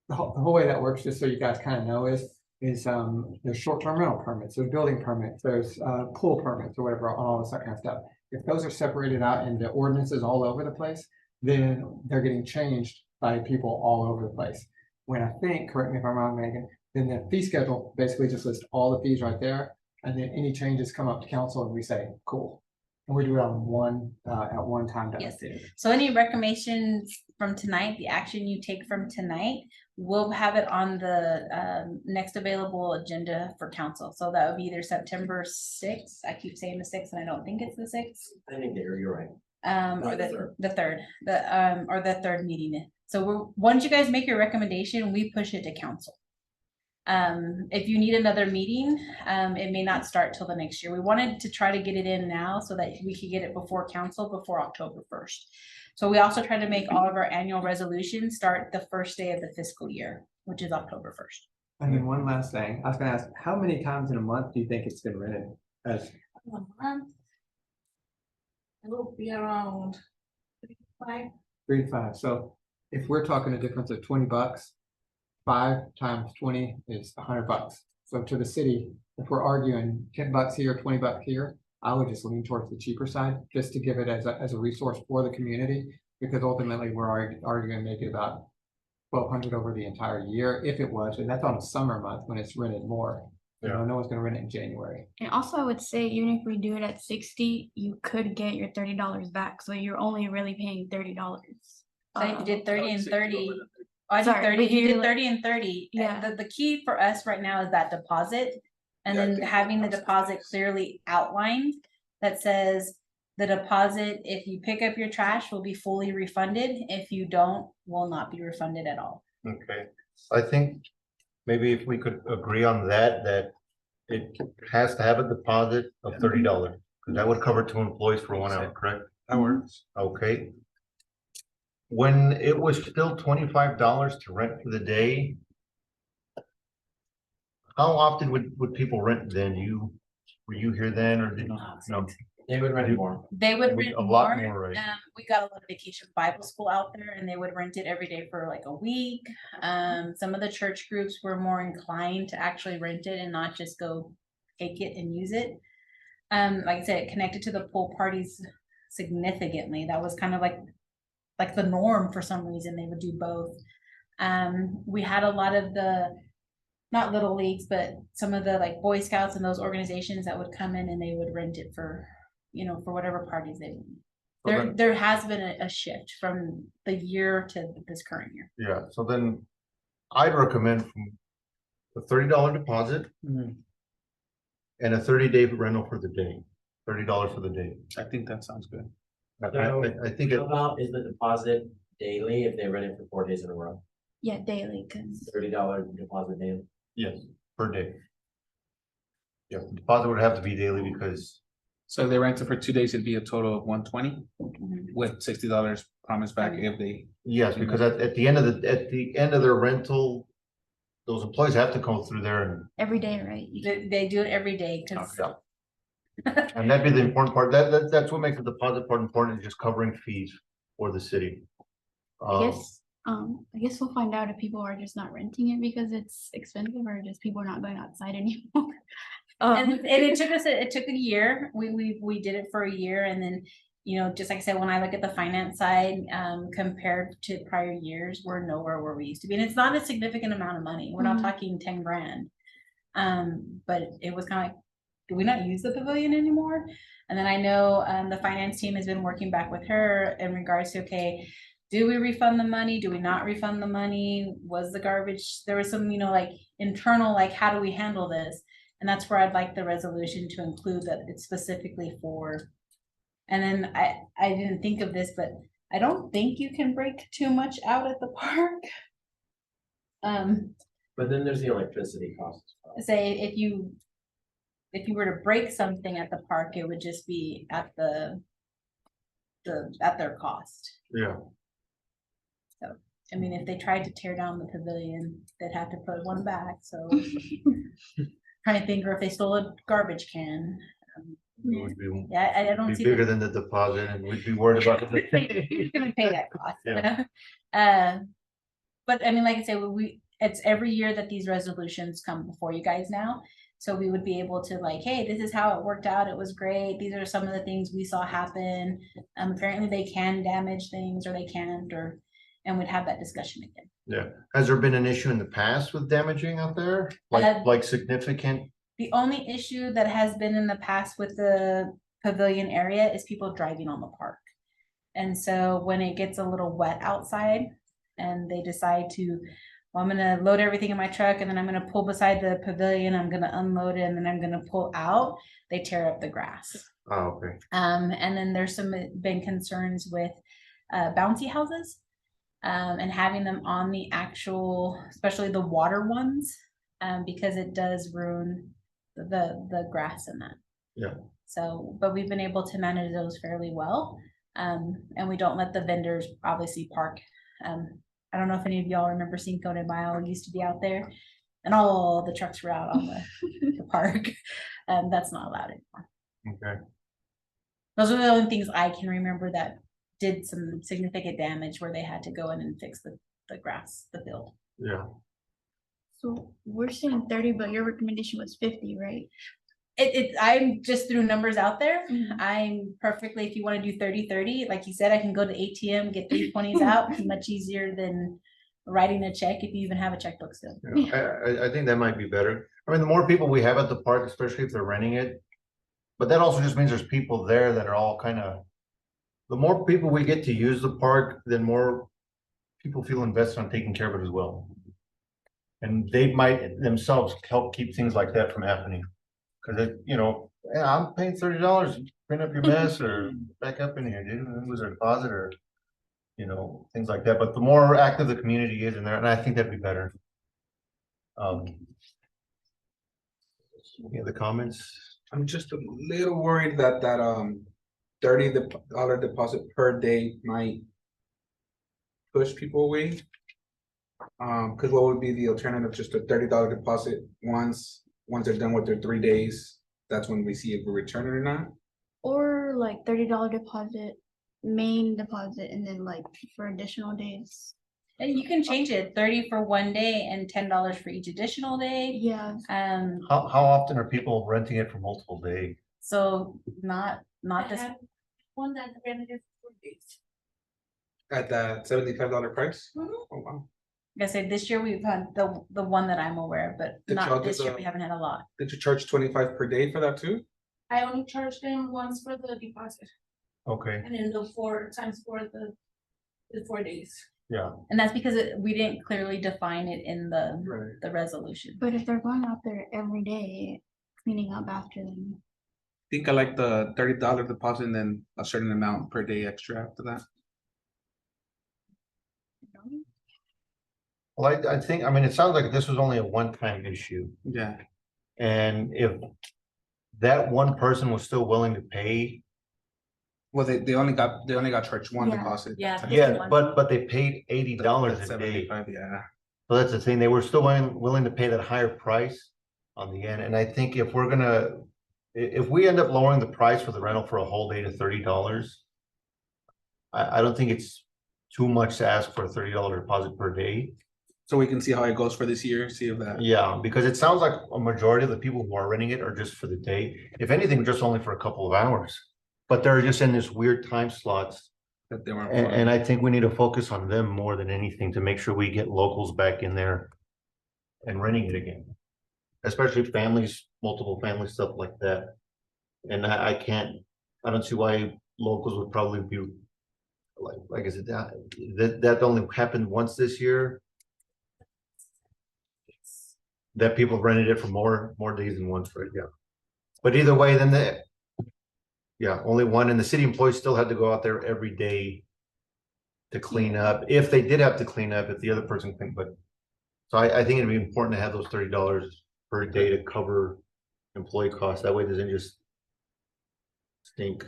the whole way that works, just so you guys kind of know, is there's short-term rental permits, there's building permits, there's pool permits or whatever, all this kind of stuff. If those are separated out into ordinances all over the place, then they're getting changed by people all over the place. When I think, correct me if I'm wrong, Megan, then the fee schedule basically just lists all the fees right there. And then any changes come up to council and we say, cool. And we do it on at one time. to Yes. update it. So any recommendations from tonight, the action you take from tonight, we'll have it on the next available agenda for council. So that would be either September 6th. I keep saying the 6th and I don't think it's the 6th. I think you're right. Or the third, or the third meeting. So once you guys make your recommendation, we push it to council. If you need another meeting, it may not start till the next year. We wanted to try to get it in now so that we could get it before council before October 1st. So we also try to make all of our annual resolutions start the first day of the fiscal year, which is October 1st. And then one last thing, I was gonna ask, how many times in a month do you think it's been rented? As A month. It will be around 5. 3 to 5. So if we're talking a difference of $20, 5 times 20 is $100. So to the city, if we're arguing $10 here, $20 here, I would just lean towards the cheaper side, just to give it as a resource for the community, because ultimately we're already gonna make it about 1,200 over the entire year, if it was, and that's on a summer month when it's rented more. You know, no one's gonna rent it in January. And also I would say even if we do it at 60, you could get your $30 back, so you're only really paying $30. So if you did 30 and 30. Oh, I did Sorry, 30, but you you're did like- 30 and 30. Yeah. The key for us right now is that deposit. And Yeah, I then think having the deposit's deposit nice. clearly outlined that says the deposit, if you pick up your trash, will be fully refunded. If you don't, will not be refunded at all. Okay, I think maybe if we could agree on that it has to have a deposit of $30, because that would cover 2 employees for 1 hour, correct? That works. Okay. When it was still $25 to rent for the day. How often would people rent then? Were you here then or did no? They would rent more. They would Would- rent a lot more. more, right? We got a lot of vacation Bible school out there and they would rent it every day for like a week. Some of the church groups were more inclined to actually rent it and not just go take it and use it. Like I said, it connected to the pool parties significantly. That was kind of like the norm for some reason. They would do both. We had a lot of not little leagues, but some of the like Boy Scouts and those organizations that would come in and they would rent it for, for whatever parties they want. There has been a shift from the year to this current year. Yeah, so then I'd recommend from a $30 deposit Mhm. and a 30-day rental for the day, $30 for the day. I think that sounds good. I think it, How about is the deposit daily if they rent it for 4 days in a row? Yeah, daily, cause $30 deposit daily. yes, per day. Yeah, the deposit would have to be daily because, So if they rent it for 2 days, it'd be a total of 120 Mhm. with $60 promised back if they. yes, because at the end of their rental, those employees have to go through there every day, right? They do it every day because and that'd be the important part. That's what makes the deposit part important, is just covering fees for the city. I guess we'll find out if people are just not renting it because it's expensive or just people are not going outside anymore. and it took a year. We did it for a year and then, just like I said, when I look at the finance side, compared to prior years, we're nowhere where we used to be. And it's not a significant amount of money. We're not Mhm. talking 10 grand. But it was kind of like, do we not use the pavilion anymore? And then I know the finance team has been working back with her in regards to, okay, do we refund the money? Do we not refund the money? Was the garbage, there was some, like internal, like, how do we handle this? And that's where I'd like the resolution to include that it's specifically for. And then I didn't think of this, but I don't think you can break too much out at the park. But then there's the electricity cost as well. Say if you were to break something at the park, it would just be at at their cost. Yeah, I mean, if they tried to tear down the pavilion, they'd have to put one back, so. Trying to think, or if they stole a garbage can. it would be Yeah, I don't see. bigger than the deposit and we'd be worried about Who's gonna pay that cost? Yeah. But I mean, like I said, it's every year that these resolutions come before you guys now. So we would be able to like, hey, this is how it worked out. It was great. These are some of the things we saw happen. Apparently they can damage things or they can't, and we'd have that discussion again. Yeah, has there been an issue in the past with damaging out there? Uh, Like significant? The only issue that has been in the past with the pavilion area is people driving on the park. And so when it gets a little wet outside and they decide to, well, I'm gonna load everything in my truck and then I'm gonna pull beside the pavilion, I'm gonna unload it and then I'm gonna pull out, they tear up the grass. Oh, okay. And then there's been concerns with bouncy houses. And having them on the actual, especially the water ones, because it does ruin the grass in that. Yeah. So, but we've been able to manage those fairly well. And we don't let the vendors obviously park. I don't know if any of y'all remember Cinco de Mayo used to be out there and all the trucks were out on the park. That's not allowed anymore. Okay, Those are the only things I can remember that did some significant damage where they had to go in and fix the grass, the field. yeah. So we're saying 30, but your recommendation was 50, right? I'm just threw numbers out there. Mhm. I'm perfectly, if you want to do 30-30, like you said, I can go to ATM, get 320s out. It's much easier than writing a check if you even have a checkbook still. I think that might be better. I mean, the more people we have at the park, especially if they're renting it. But that also just means there's people there that are all kind of, the more people we get to use the park, then more people feel invested on taking care of it as well. And they might themselves help keep things like that from happening. Cause it, you know, yeah, I'm paying $30, clean up your mess or back up in here, dude, was there a closet or, you know, things like that. But the more active the community is in there, and I think that'd be better. Any other comments? I'm just a little worried that $30 deposit per day might push people away. Cause what would be the alternative? Just a $30 deposit once they're done with their 3 days, that's when we see if we return it or not. Or like $30 deposit, main deposit, and then like for additional days. And you can change it 30 for one day and $10 for each additional day. Yeah. How often are people renting it for multiple days? So not I this, had one that rented it for days. At that $75 price? Mhm. Oh, wow. like I said, this year we've had the one that I'm aware of, but Did y'all not do this year. the- We haven't had a lot. Did you charge 25 per day for that too? I only charged them once for the deposit Okay, and then the 4 times for the 4 days. yeah, And that's because we didn't clearly define it in Right. the resolution. But if they're going out there every day, cleaning up after them. I think I like the $30 deposit and then a certain amount per day extra after that. well, I think, I mean, it sounds like this was only a one-time issue. Yeah. And if that one person was still willing to pay, Well, they only got charged one Yeah. deposit. Yeah. this yeah, one. but they paid $80 That's a day. 75, yeah. So that's the thing, they were still willing to pay that higher price on the end, and I think if we're gonna, if we end up lowering the price for the rental for a whole day to $30. I don't think it's too much to ask for a $30 deposit per day. So we can see how it goes for this year, see if that. Yeah, because it sounds like a majority of the people who are renting it are just for the day, if anything, just only for a couple of hours. But they're just in this weird time slots. That they weren't. And I think we need to focus on them more than anything to make sure we get locals back in there and renting it again. Especially families, multiple family stuff like that. And I don't see why locals would probably be like I said, that only happened once this year. That people rented it for more days than once, right? Yeah. But either way, then yeah, only one, and the city employees still had to go out there every day to clean up, if they did have to clean up, if the other person couldn't, but. So I think it'd be important to have those $30 per day to cover employee costs, that way it doesn't just stink.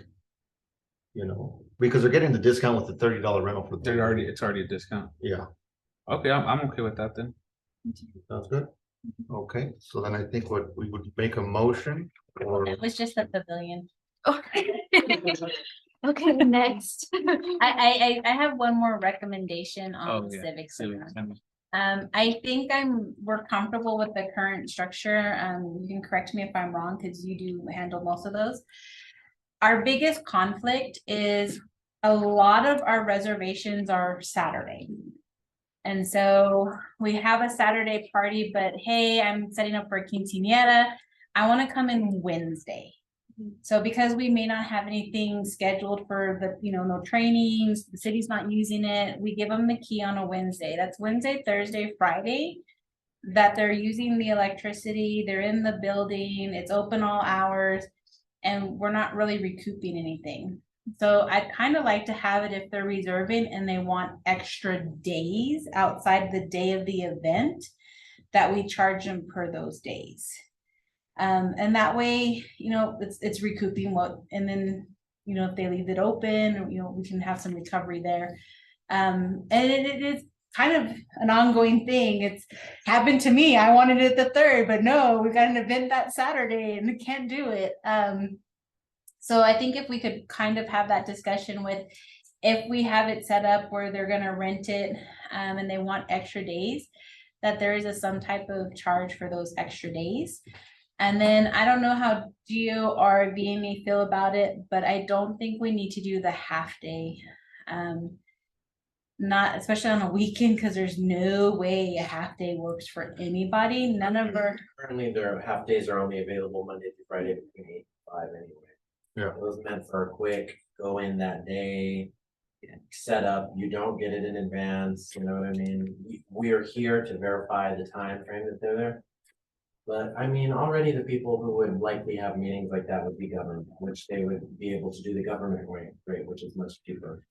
You know, because they're getting the discount with the $30 rental for. It's already a discount. Yeah, Okay, I'm okay with that then. sounds good. Okay, so then I think what we would make a motion or. It was just the pavilion. Okay, next. I have one more recommendation on Oh, yeah. civic Civic center. center. I think we're comfortable with the current structure. You can correct me if I'm wrong, because you do handle most of those. Our biggest conflict is a lot of our reservations are Saturday. And so we have a Saturday party, but hey, I'm setting up for a quinceañera. I want to come in Wednesday. So because we may not have anything scheduled for the, no trainings, the city's not using it, we give them the key on a Wednesday. That's Wednesday, Thursday, Friday, that they're using the electricity, they're in the building, it's open all hours, and we're not really recouping anything. So I'd kind of like to have it if they're reserving and they want extra days outside the day of the event, that we charge them per those days. And that way, it's recouping what, and then, if they leave it open, we can have some recovery there. And it is kind of an ongoing thing. It's happened to me. I wanted it the 3rd, but no, we got an event that Saturday and we can't do it. So I think if we could kind of have that discussion with, if we have it set up where they're gonna rent it, and they want extra days, that there is some type of charge for those extra days. And then I don't know how Geo or BMA feel about it, but I don't think we need to do the half day. Not especially on a weekend, because there's no way a half day works for anybody. None of our, Currently, their half days are only available Monday through Friday between 8 and 5 anyway. Yeah. It was meant for a quick, go in that day, set up, you don't get it in advance, you know what I mean? We are here to verify the time frame that they're there. But I mean, already the people who would likely have meetings like that would be government, which they would be able to do the government rate, which is much cheaper.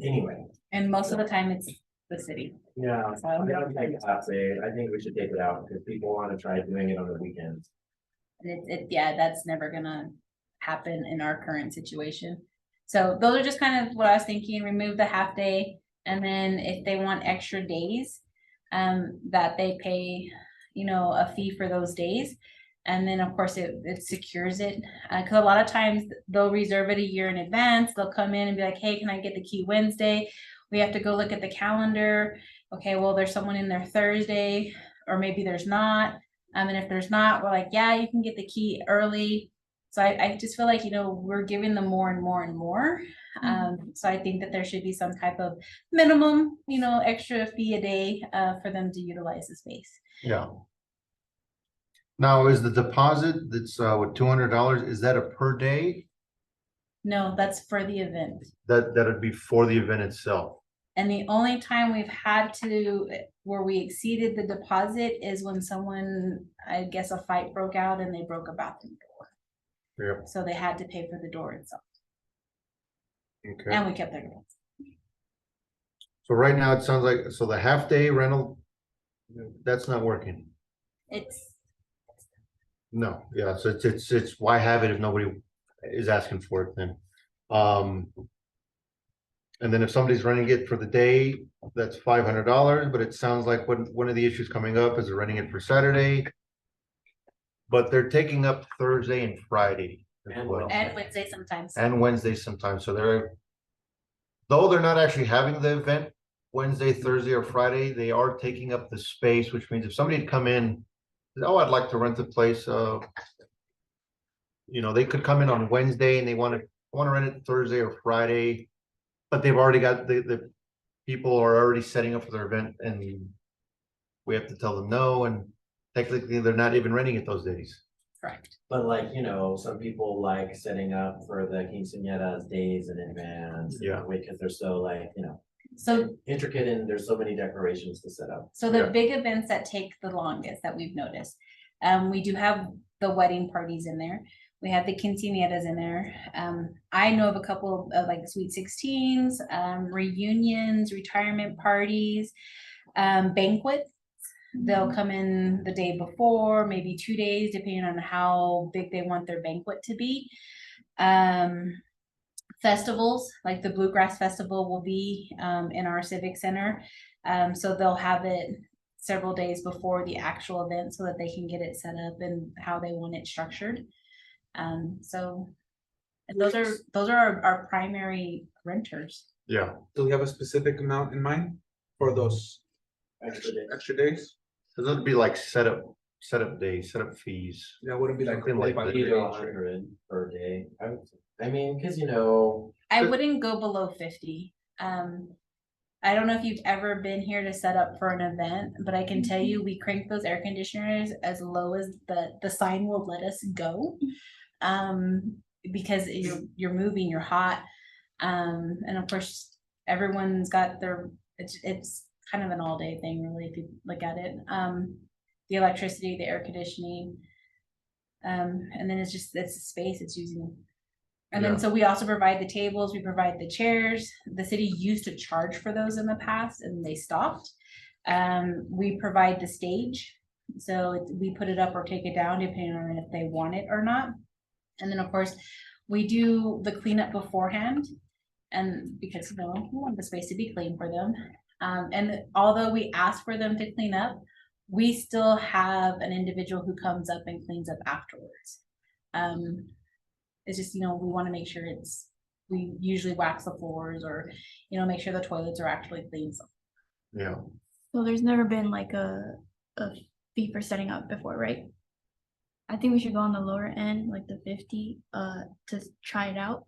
Anyway, and most of the time it's the city. yeah, So I don't know. I think we should take it out because people want to try doing it on the weekends. And yeah, that's never gonna happen in our current situation. So those are just kind of what I was thinking, remove the half day. And then if they want extra days, that they pay, you know, a fee for those days. And then of course it secures it. Cause a lot of times they'll reserve it a year in advance. They'll come in and be like, hey, can I get the key Wednesday? We have to go look at the calendar. Okay, well, there's someone in there Thursday, or maybe there's not. And if there's not, we're like, yeah, you can get the key early. So I just feel like, you know, we're giving them more and more and more. So I think that there should be some type of minimum, you know, extra fee a day for them to utilize the space. Yeah. Now, is the deposit that's with $200, is that a per day? No, that's for the event. That'd be for the event itself. And the only time we've had to, where we exceeded the deposit is when someone, I guess a fight broke out and they broke a bathroom door. Yep. So they had to pay for the door itself, Okay. and we kept their doors. So right now it sounds like, so the half day rental, that's not working. It's, No, yeah, so it's why have it if nobody is asking for it then? And then if somebody's renting it for the day, that's $500, but it sounds like one of the issues coming up is they're renting it for Saturday. But they're taking up Thursday and Friday as And well. and Wednesday sometimes. And Wednesday sometimes, so though they're not actually having the event Wednesday, Thursday, or Friday, they are taking up the space, which means if somebody had come in, oh, I'd like to rent the place, you know, they could come in on Wednesday and they want to rent it Thursday or Friday, but they've already got the people are already setting up for their event, and we have to tell them no, and technically they're not even renting it those days. Correct. But like, you know, some people like setting up for the quinceañeras days in advance. Yeah. Because they're so like, you know, So, intricate and there's so many decorations to set up. so the Yeah. big events that take the longest that we've noticed, we do have the wedding parties in there. We have the quinceañeras in there. I know of a couple of like sweet 16s, reunions, retirement parties, banquets. They'll come in the day before, maybe 2 days, depending on how big they want their banquet to be. Festivals, like the Bluegrass Festival will be in our Civic Center. So they'll have it several days before the actual event so that they can get it set up and how they want it structured. So those are our primary renters. Yeah. Do we have a specific amount in mind for those extra days? So that'd be like setup days, setup fees. That wouldn't be like Something like 45 that. Either days, right? 100 per day. I mean, cause you know, I Good. wouldn't go below 50. I don't know if you've ever been here to set up for an event, but I can tell you, we crank those air conditioners as low as the sign will let us go. Because you're moving, you're hot. And of course, everyone's got it's kind of an all day thing, really, if you look at it. The electricity, the air conditioning. And then it's the space it's using. And Yeah. then, so we also provide the tables, we provide the chairs. The city used to charge for those in the past and they stopped. We provide the stage. So we put it up or take it down depending on if they want it or not. And then, of course, we do the cleanup beforehand. And because, you know, we want the space to be clean for them. And although we ask for them to clean up, we still have an individual who comes up and cleans up afterwards. It's just, you know, we want to make sure we usually wax the floors or, you know, make sure the toilets are actually clean. Yeah. So there's never been like a fee for setting up before, right? I think we should go on the lower end, like the 50, to try it out.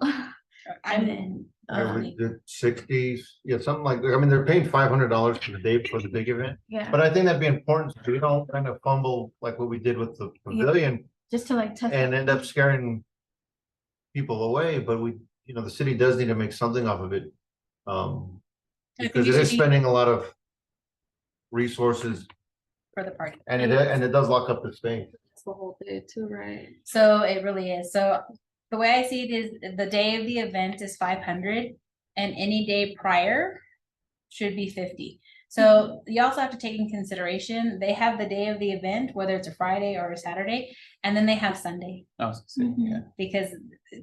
And I'm, then, The sixties, yeah, something like, I mean, they're paying $500 for the day for the big event. yeah, But I think that'd be important, so we don't kind of fumble like what we did with the pavilion just to like test. and end up scaring people away, but we, the city does need to make something off of it. I think Because it it is should be- spending a lot of resources for the party. and it does lock up the space. It's the whole day too, right? So it really is. So the way I see it is the day of the event is 500 and any day prior should be 50. So you also have to take in consideration, they have the day of the event, whether it's a Friday or a Saturday, and then they have Sunday because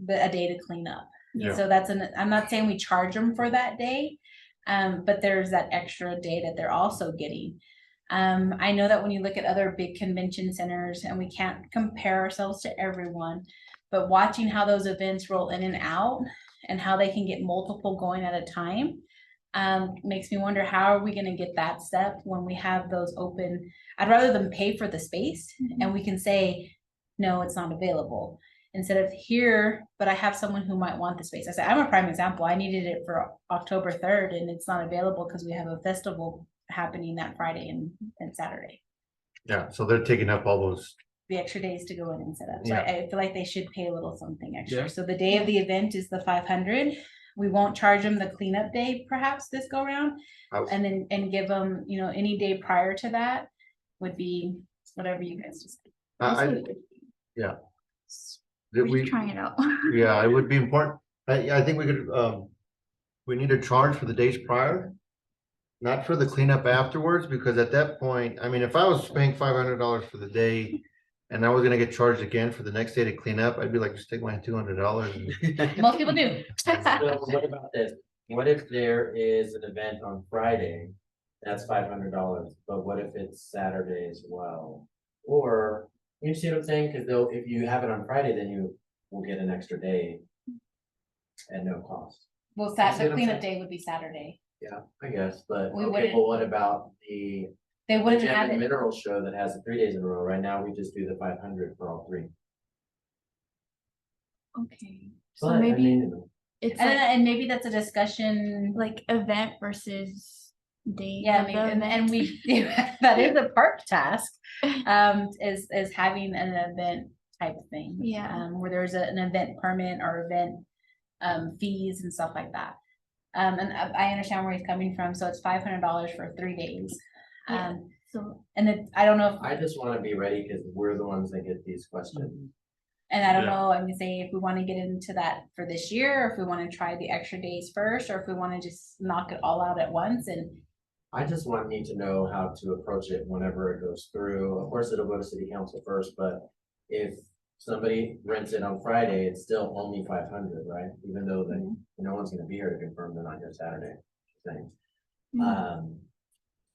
a day to clean up. Yeah. So I'm not saying we charge them for that day, but there's that extra day that they're also getting. I know that when you look at other big convention centers, and we can't compare ourselves to everyone, but watching how those events roll in and out and how they can get multiple going at a time, makes me wonder, how are we gonna get that step when we have those open? I'd rather them pay for the space and we can say, no, it's not available. Instead of here, but I have someone who might want the space. I said, I'm a prime example. I needed it for October 3rd and it's not available because we have a festival happening that Friday and Saturday. Yeah, so they're taking up all those. The extra days to go in and set up. So Yeah. I feel like they should pay a little something extra. Yeah. So the day of the event is the 500. We won't charge them the cleanup day perhaps this go round. And then, give them, any day prior to that would be whatever you guys decide. We're trying it out. Yeah, it would be important. I think we could, we need to charge for the days prior. Not for the cleanup afterwards, because at that point, I mean, if I was paying $500 for the day. And I was gonna get charged again for the next day to clean up, I'd be like, just take my $200. Most people do. So what about this? What if there is an event on Friday? That's $500, but what if it's Saturday as well? Or, you see what I'm saying? Cause though, if you have it on Friday, then you will get an extra day at no cost. Well, See the what I'm cleanup saying? day would be Saturday. Yeah, I guess, but, We okay, wouldn't- well, what about the They wouldn't Gem have and it. Mineral Show that has it 3 days in a row? Right now, we just do the 500 for all three. Okay, so But, I maybe mean, it's And maybe that's a discussion. like event versus day. Yeah, of I the mean, and event. we, that is a park task, is having an event type thing. Yeah. Where there's an event permit or event, fees and stuff like that. And I understand where he's coming from, so it's $500 for 3 days. Yeah. So And then, I don't know, I just wanna be ready, cause we're the ones that get these questions. and I don't Yeah. know, I'm gonna say if we wanna get into that for this year, or if we wanna try the extra days first, or if we wanna just knock it all out at once and. I just need to know how to approach it whenever it goes through. Of course, it'll go to city council first, but if somebody rents it on Friday, it's still only 500, right? Even though that no one's gonna be here to confirm they're not here Saturday. Thing.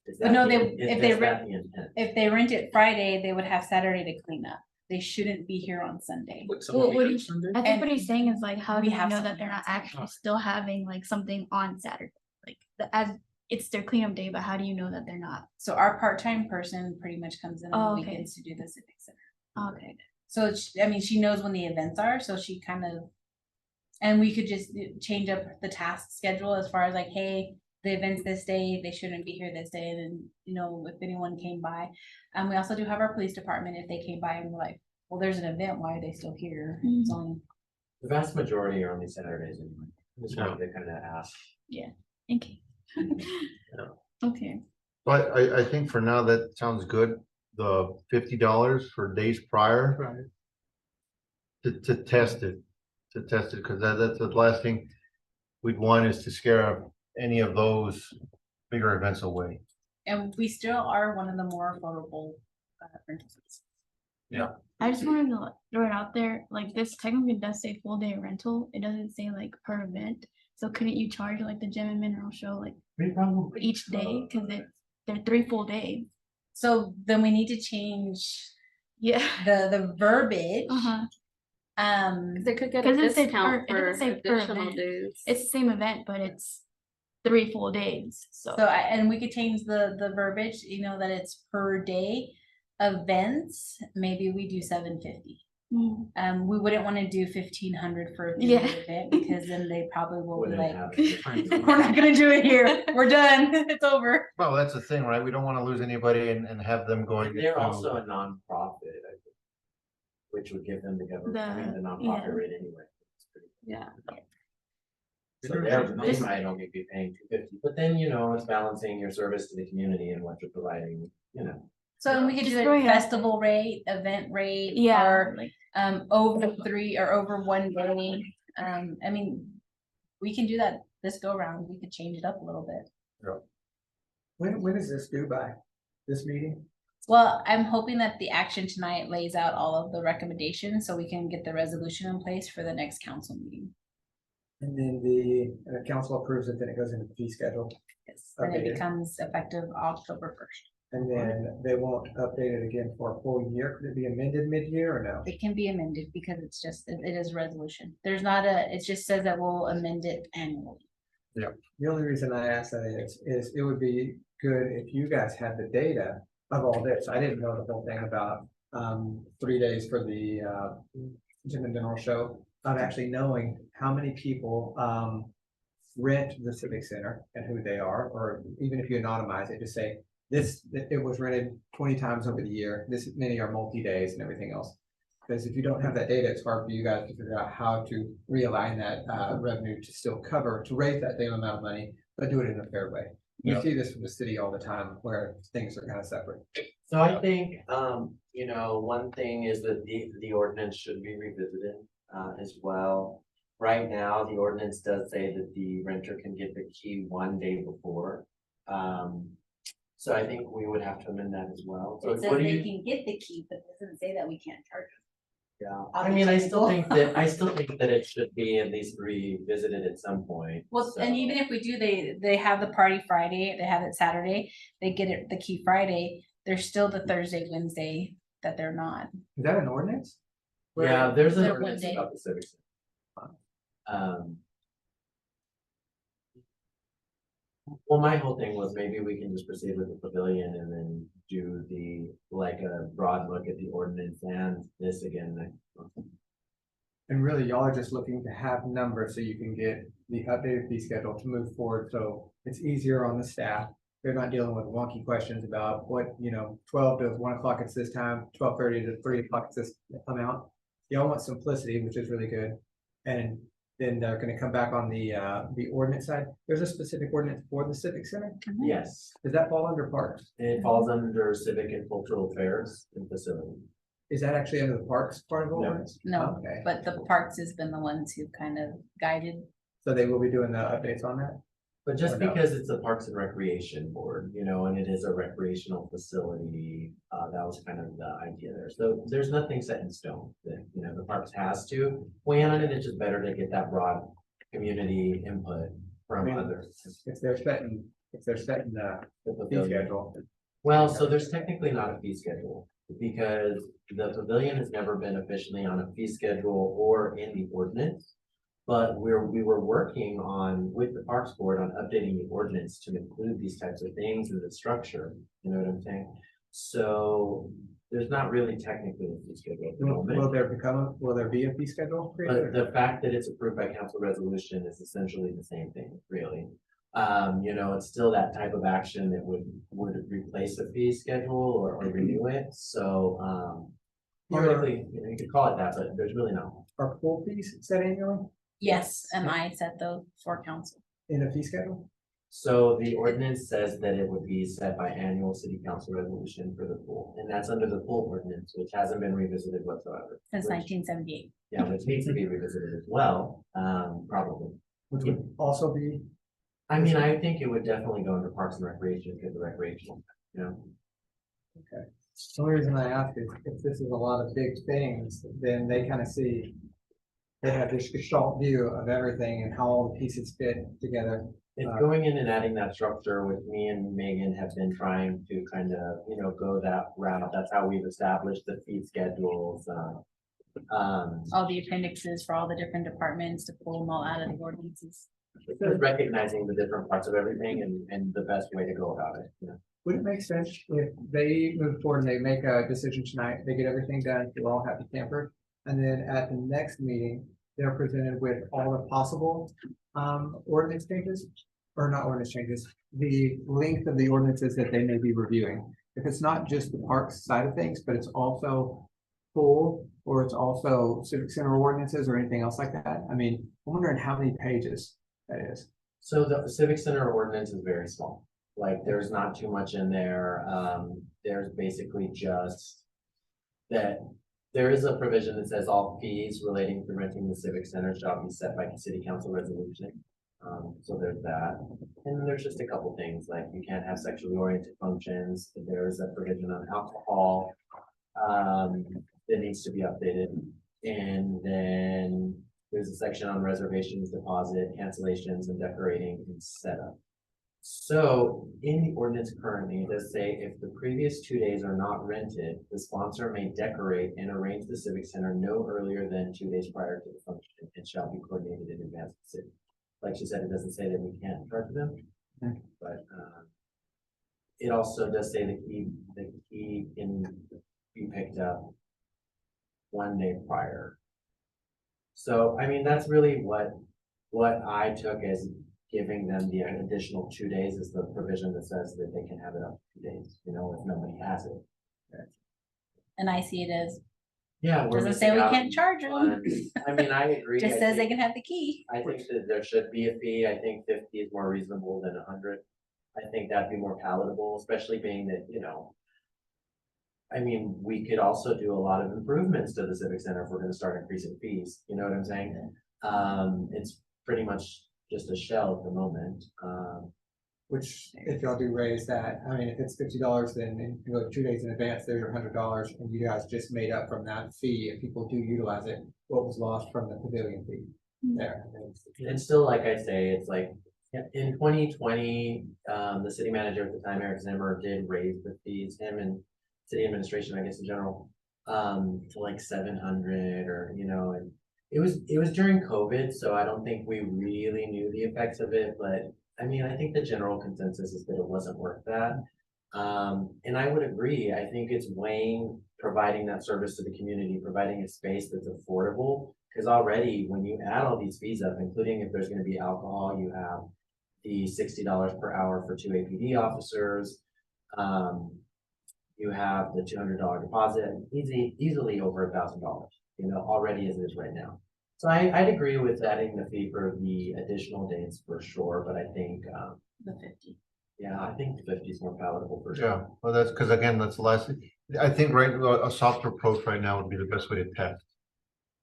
Is But no, that the- they- is if they that rent- the intent? If they rent it Friday, they would have Saturday to clean up. They shouldn't be here on Sunday. Well, what do you- I think And what he's saying is like, how we do you have know someone that they're not on Saturday. actually still having like something on Saturday? Like as it's their cleanup day, but how do you know that they're not? So our part-time person pretty much comes in on Oh, the okay. weekends to do the civic center. Okay. So she knows when the events are, so she kind of. And we could just change up the task schedule as far as like, hey, the event's this day, they shouldn't be here this day, and then, if anyone came by. We also do have our police department, if they came by and were like, well, there's an event, why are they still here? It's only. The vast majority are only Saturdays anyway. I just wanted to kind of ask. Okay. Okay. But I think for now, that sounds good. The $50 for days prior Right. to test it. Because that's the last thing we'd want is to scare any of those bigger events away. And we still are one of the more affordable rentals. I just wanted to throw it out there, like this technically does say full day rental. It doesn't say like per event. So couldn't you charge like the Gem and Mineral Show like for each day? Cause they're 3 full days. So then we need to change Yeah. the verbiage. Uh-huh. They could get 'Cause a it said discount per- it for doesn't say per additional event. days. It's the same event, but it's 3 full days. So So and we could change the verbiage, that it's per day. events, maybe we do 750. Mm. We wouldn't want to do 1,500 for a Yeah. three-day event because then they probably will be Wouldn't like, have. we're not gonna do it here. We're done. It's over. Well, that's the thing, right? We don't wanna lose anybody and have them going. They're to- also a nonprofit, I think. Which would give them the government, I mean, the nonprofit yeah. rate anyway. It's pretty- Yeah. So they might only be paying $250, but then, you know, it's balancing your service to the community and what you're providing, you know. So we could Just do go a ahead. festival rate, event rate, Yeah, or like, over 3 or over 1 day. I mean, we can do that this go around. We could change it up a little bit. When is this due by? This meeting? Well, I'm hoping that the action tonight lays out all of the recommendations so we can get the resolution in place for the next council meeting. And then the council approves it, then it goes into the fee schedule. Yes, then it Okay. becomes effective October 1st. And then they won't update it again for a full year. Could it be amended mid-year or no? It can be amended because it's just, it is a resolution. There's not a, it just says that we'll amend it annually. The only reason I ask that is it would be good if you guys had the data of all this. I didn't know the whole thing about 3 days for the Jim and General show, of actually knowing how many people rent the Civic Center and who they are, or even if you anonymize it, just say this, it was rented 20 times over the year, this many are multi-days and everything else. Because if you don't have that data, it's hard for you guys to figure out how to realign that revenue to still cover, to raise that same amount of money, but do it in a fair way. You Yeah. see this from the city all the time where things are kind of separate. So I think, you know, one thing is that the ordinance should be revisited, as well. Right now, the ordinance does say that the renter can get the key 1 day before. So I think we would have to amend that as well. So It says what do they you, can get the key, but it doesn't say that we can't charge them. yeah, I'll I be mean, I still technical. think that it should be at least revisited at some point. Well, so. and even if we do, they have the party Friday, they have it Saturday, they get it the key Friday, there's still the Thursday, Wednesday that they're not. Is that an ordinance? Yeah, there's an They're ordinance 1 day. about the civic center. Well, my whole thing was maybe we can just proceed with the pavilion and then do like a broad look at the ordinance and this again next month. And really, y'all are just looking to have numbers so you can get the updated fee schedule to move forward, so it's easier on the staff. They're not dealing with wonky questions about what, 12 to 1 o'clock it's this time, 12:30 to 3 o'clock it's this amount. Y'all want simplicity, which is really good. And then they're gonna come back on the ordinance side. There's a specific ordinance for the Civic Center. Yes, Does that fall under parks? it falls under civic and cultural affairs and facility. Is that actually under the parks part of the No. ordinance? No, Okay, but the parks has been the ones who kind of guided. so they will be doing the updates on that? But just Or no? because it's a Parks and Recreation Board, and it is a recreational facility, that was kind of the idea there. So there's nothing set in stone that, the Parks has to weigh in on it. It's just better to get that broad community input from Yeah. others. If they're setting the The fee pavilion. schedule. Well, so there's technically not a fee schedule because the pavilion has never been officially on a fee schedule or in the ordinance. But we were working on, with the Parks Board, on updating the ordinance to include these types of things in the structure, you know what I'm saying? So there's not really technically a fee schedule at the moment. Will there be a fee schedule? But created? the fact that it's approved by council resolution is essentially the same thing, really. It's still that type of action that would replace a fee schedule or renew it, so, theoretically, you could call it that, but there's really not. Are pool fees set annually Yes, and I set those for council. in a fee schedule? So the ordinance says that it would be set by annual city council resolution for the pool, and that's under the pool ordinance, which hasn't been revisited whatsoever. Since which- 1978. Yeah, which needs to be revisited as well, probably. Which would also be, I mean, I think it would definitely go under Parks and Recreation because of recreational, the only reason I ask is if this is a lot of big things, then they kind of see. They have this gestalt view of everything and how all the pieces fit together. It's going in and adding that structure with me and Megan have been trying to kind of, go that route. That's how we've established the fee schedules. All the appendixes for all the different departments to pull them all out of the ordinances. Just recognizing the different parts of everything and the best way to go about it, would it make sense if they move forward and they make a decision tonight, they get everything done, we're all happy camper? And then at the next meeting, they're presented with all the possible ordinance changes, or not ordinance changes, the length of the ordinances that they may be reviewing. If it's not just the parks side of things, but it's also full, or it's also civic center ordinances or anything else like that. I mean, I'm wondering how many pages that is. So the civic center ordinance is very small, like there's not too much in there, there's basically just. That there is a provision that says all fees relating to renting the civic center shall be set by city council resolution. So there's that, and then there's just a couple things, like you can't have sexually oriented functions, there's a provision on alcohol. That needs to be updated, and then there's a section on reservations, deposit, cancellations, and decorating and setup. So in the ordinance currently, it does say if the previous 2 days are not rented, the sponsor may decorate and arrange the civic center no earlier than 2 days prior to the function. It shall be coordinated in advance of the city. Like she said, it doesn't say that we can't charge them, but it also does say the key can be picked up 1 day prior. So, I mean, that's really what I took as giving them the additional 2 days is the provision that says that they can have it up to 2 days, you know, if nobody has it. And I see it as, Yeah. we're doesn't say missing we out can't charge them, on- I mean, I agree. just I says they think- can have the key. I think that there should be a fee. I think 50 is more reasonable than 100. I think that'd be more palatable, especially being that, you know. I mean, we could also do a lot of improvements to the civic center if we're gonna start increasing fees, you know what I'm saying? It's pretty much just a shell at the moment. Which, if y'all do raise that, I mean, if it's $50, then you can go 2 days in advance, there's your $100, and you guys just made up from that fee, if people do utilize it, what was lost from the pavilion fee there. And still, like I say, it's like, in 2020, the city manager at the time, Eric Zimmer, did raise the fees, him and city administration, I guess in general, to like 700 or, you know, and it was during COVID, so I don't think we really knew the effects of it, but I mean, I think the general consensus is that it wasn't worth that. And I would agree, I think it's weighing, providing that service to the community, providing a space that's affordable. Cause already when you add all these fees up, including if there's gonna be alcohol, you have the $60 per hour for 2 APD officers. You have the $200 deposit, easily over $1,000, you know, already as it is right now. So I'd agree with adding the fee for the additional days for sure, but I think, The 50. yeah, I think 50 is more palatable for sure. Yeah, well, that's because again, that's the last, I think a soft approach right now would be the best way to test.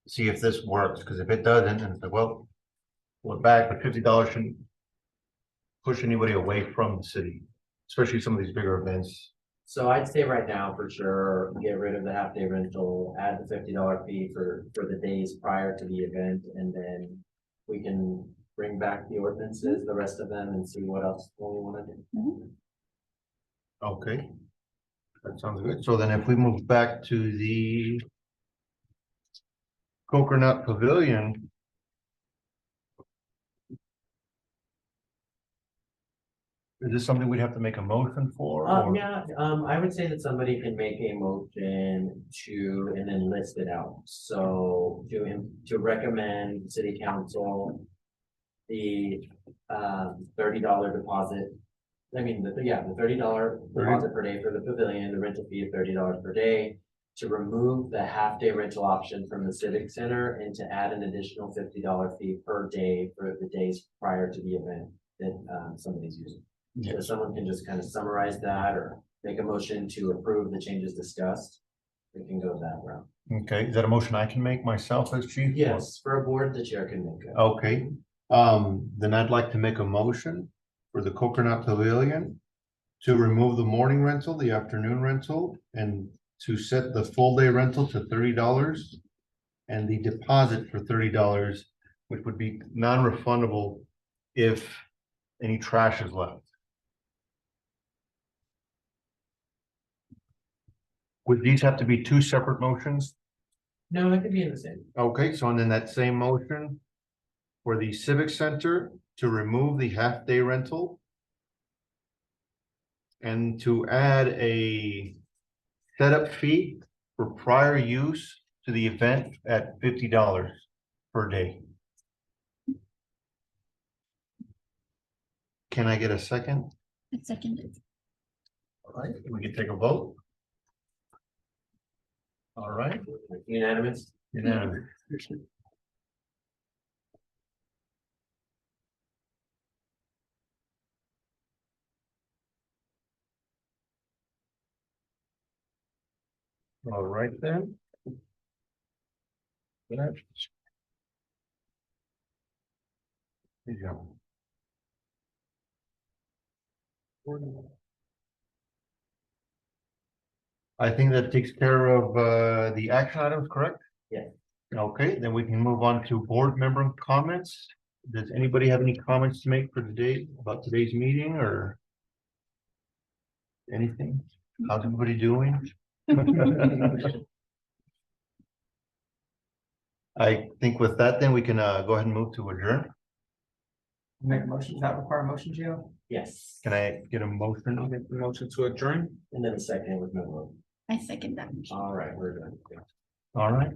See if this works, because if it doesn't, then it's like, well, we're back, but $50 shouldn't push anybody away from the city, especially some of these bigger events. So I'd say right now, for sure, get rid of the half-day rental, add the $50 fee for the days prior to the event, and then we can bring back the ordinances, the rest of them, and see what else we wanna do. Okay. That sounds good. So then if we move back to the Coconut Pavilion. Is this something we'd have to make a motion for? or- Yeah, I would say that somebody can make a motion to, and then list it out. So to recommend city council the $30 deposit. I mean, the $30 deposit per day for the pavilion, the rental fee of $30 per day. To remove the half-day rental option from the civic center and to add an additional $50 fee per day for the days prior to the event that somebody's using. So someone can just kind of summarize that or make a motion to approve the changes discussed. We can go that route. Okay, is that a motion I can make myself as chief? or- Yes, for a board, the chair can make it. Okay, then I'd like to make a motion for the Coconut Pavilion. To remove the morning rental, the afternoon rental, and to set the full day rental to $30. And the deposit for $30, which would be non-refundable if any trash is left. Would these have to be two separate motions? No, it could be in the same. Okay, so and then that same motion for the Civic Center to remove the half-day rental and to add a setup fee for prior use to the event at $50 per day. Can I get a second? Second. All right, we can take a vote. All right, Unanimous? unanimous. All right then. There you go. I think that takes care of the action items, correct? Yeah. Okay, then we can move on to board member comments. Does anybody have any comments to make for today about today's meeting or anything? How's everybody doing? I think with that, then we can go ahead and move to adjourn. Make a motion, does that require a motion, Gio? Yes. Can I get a motion? I'll make the motion to adjourn. And then a second with no vote. I second that. All right, we're done. All right,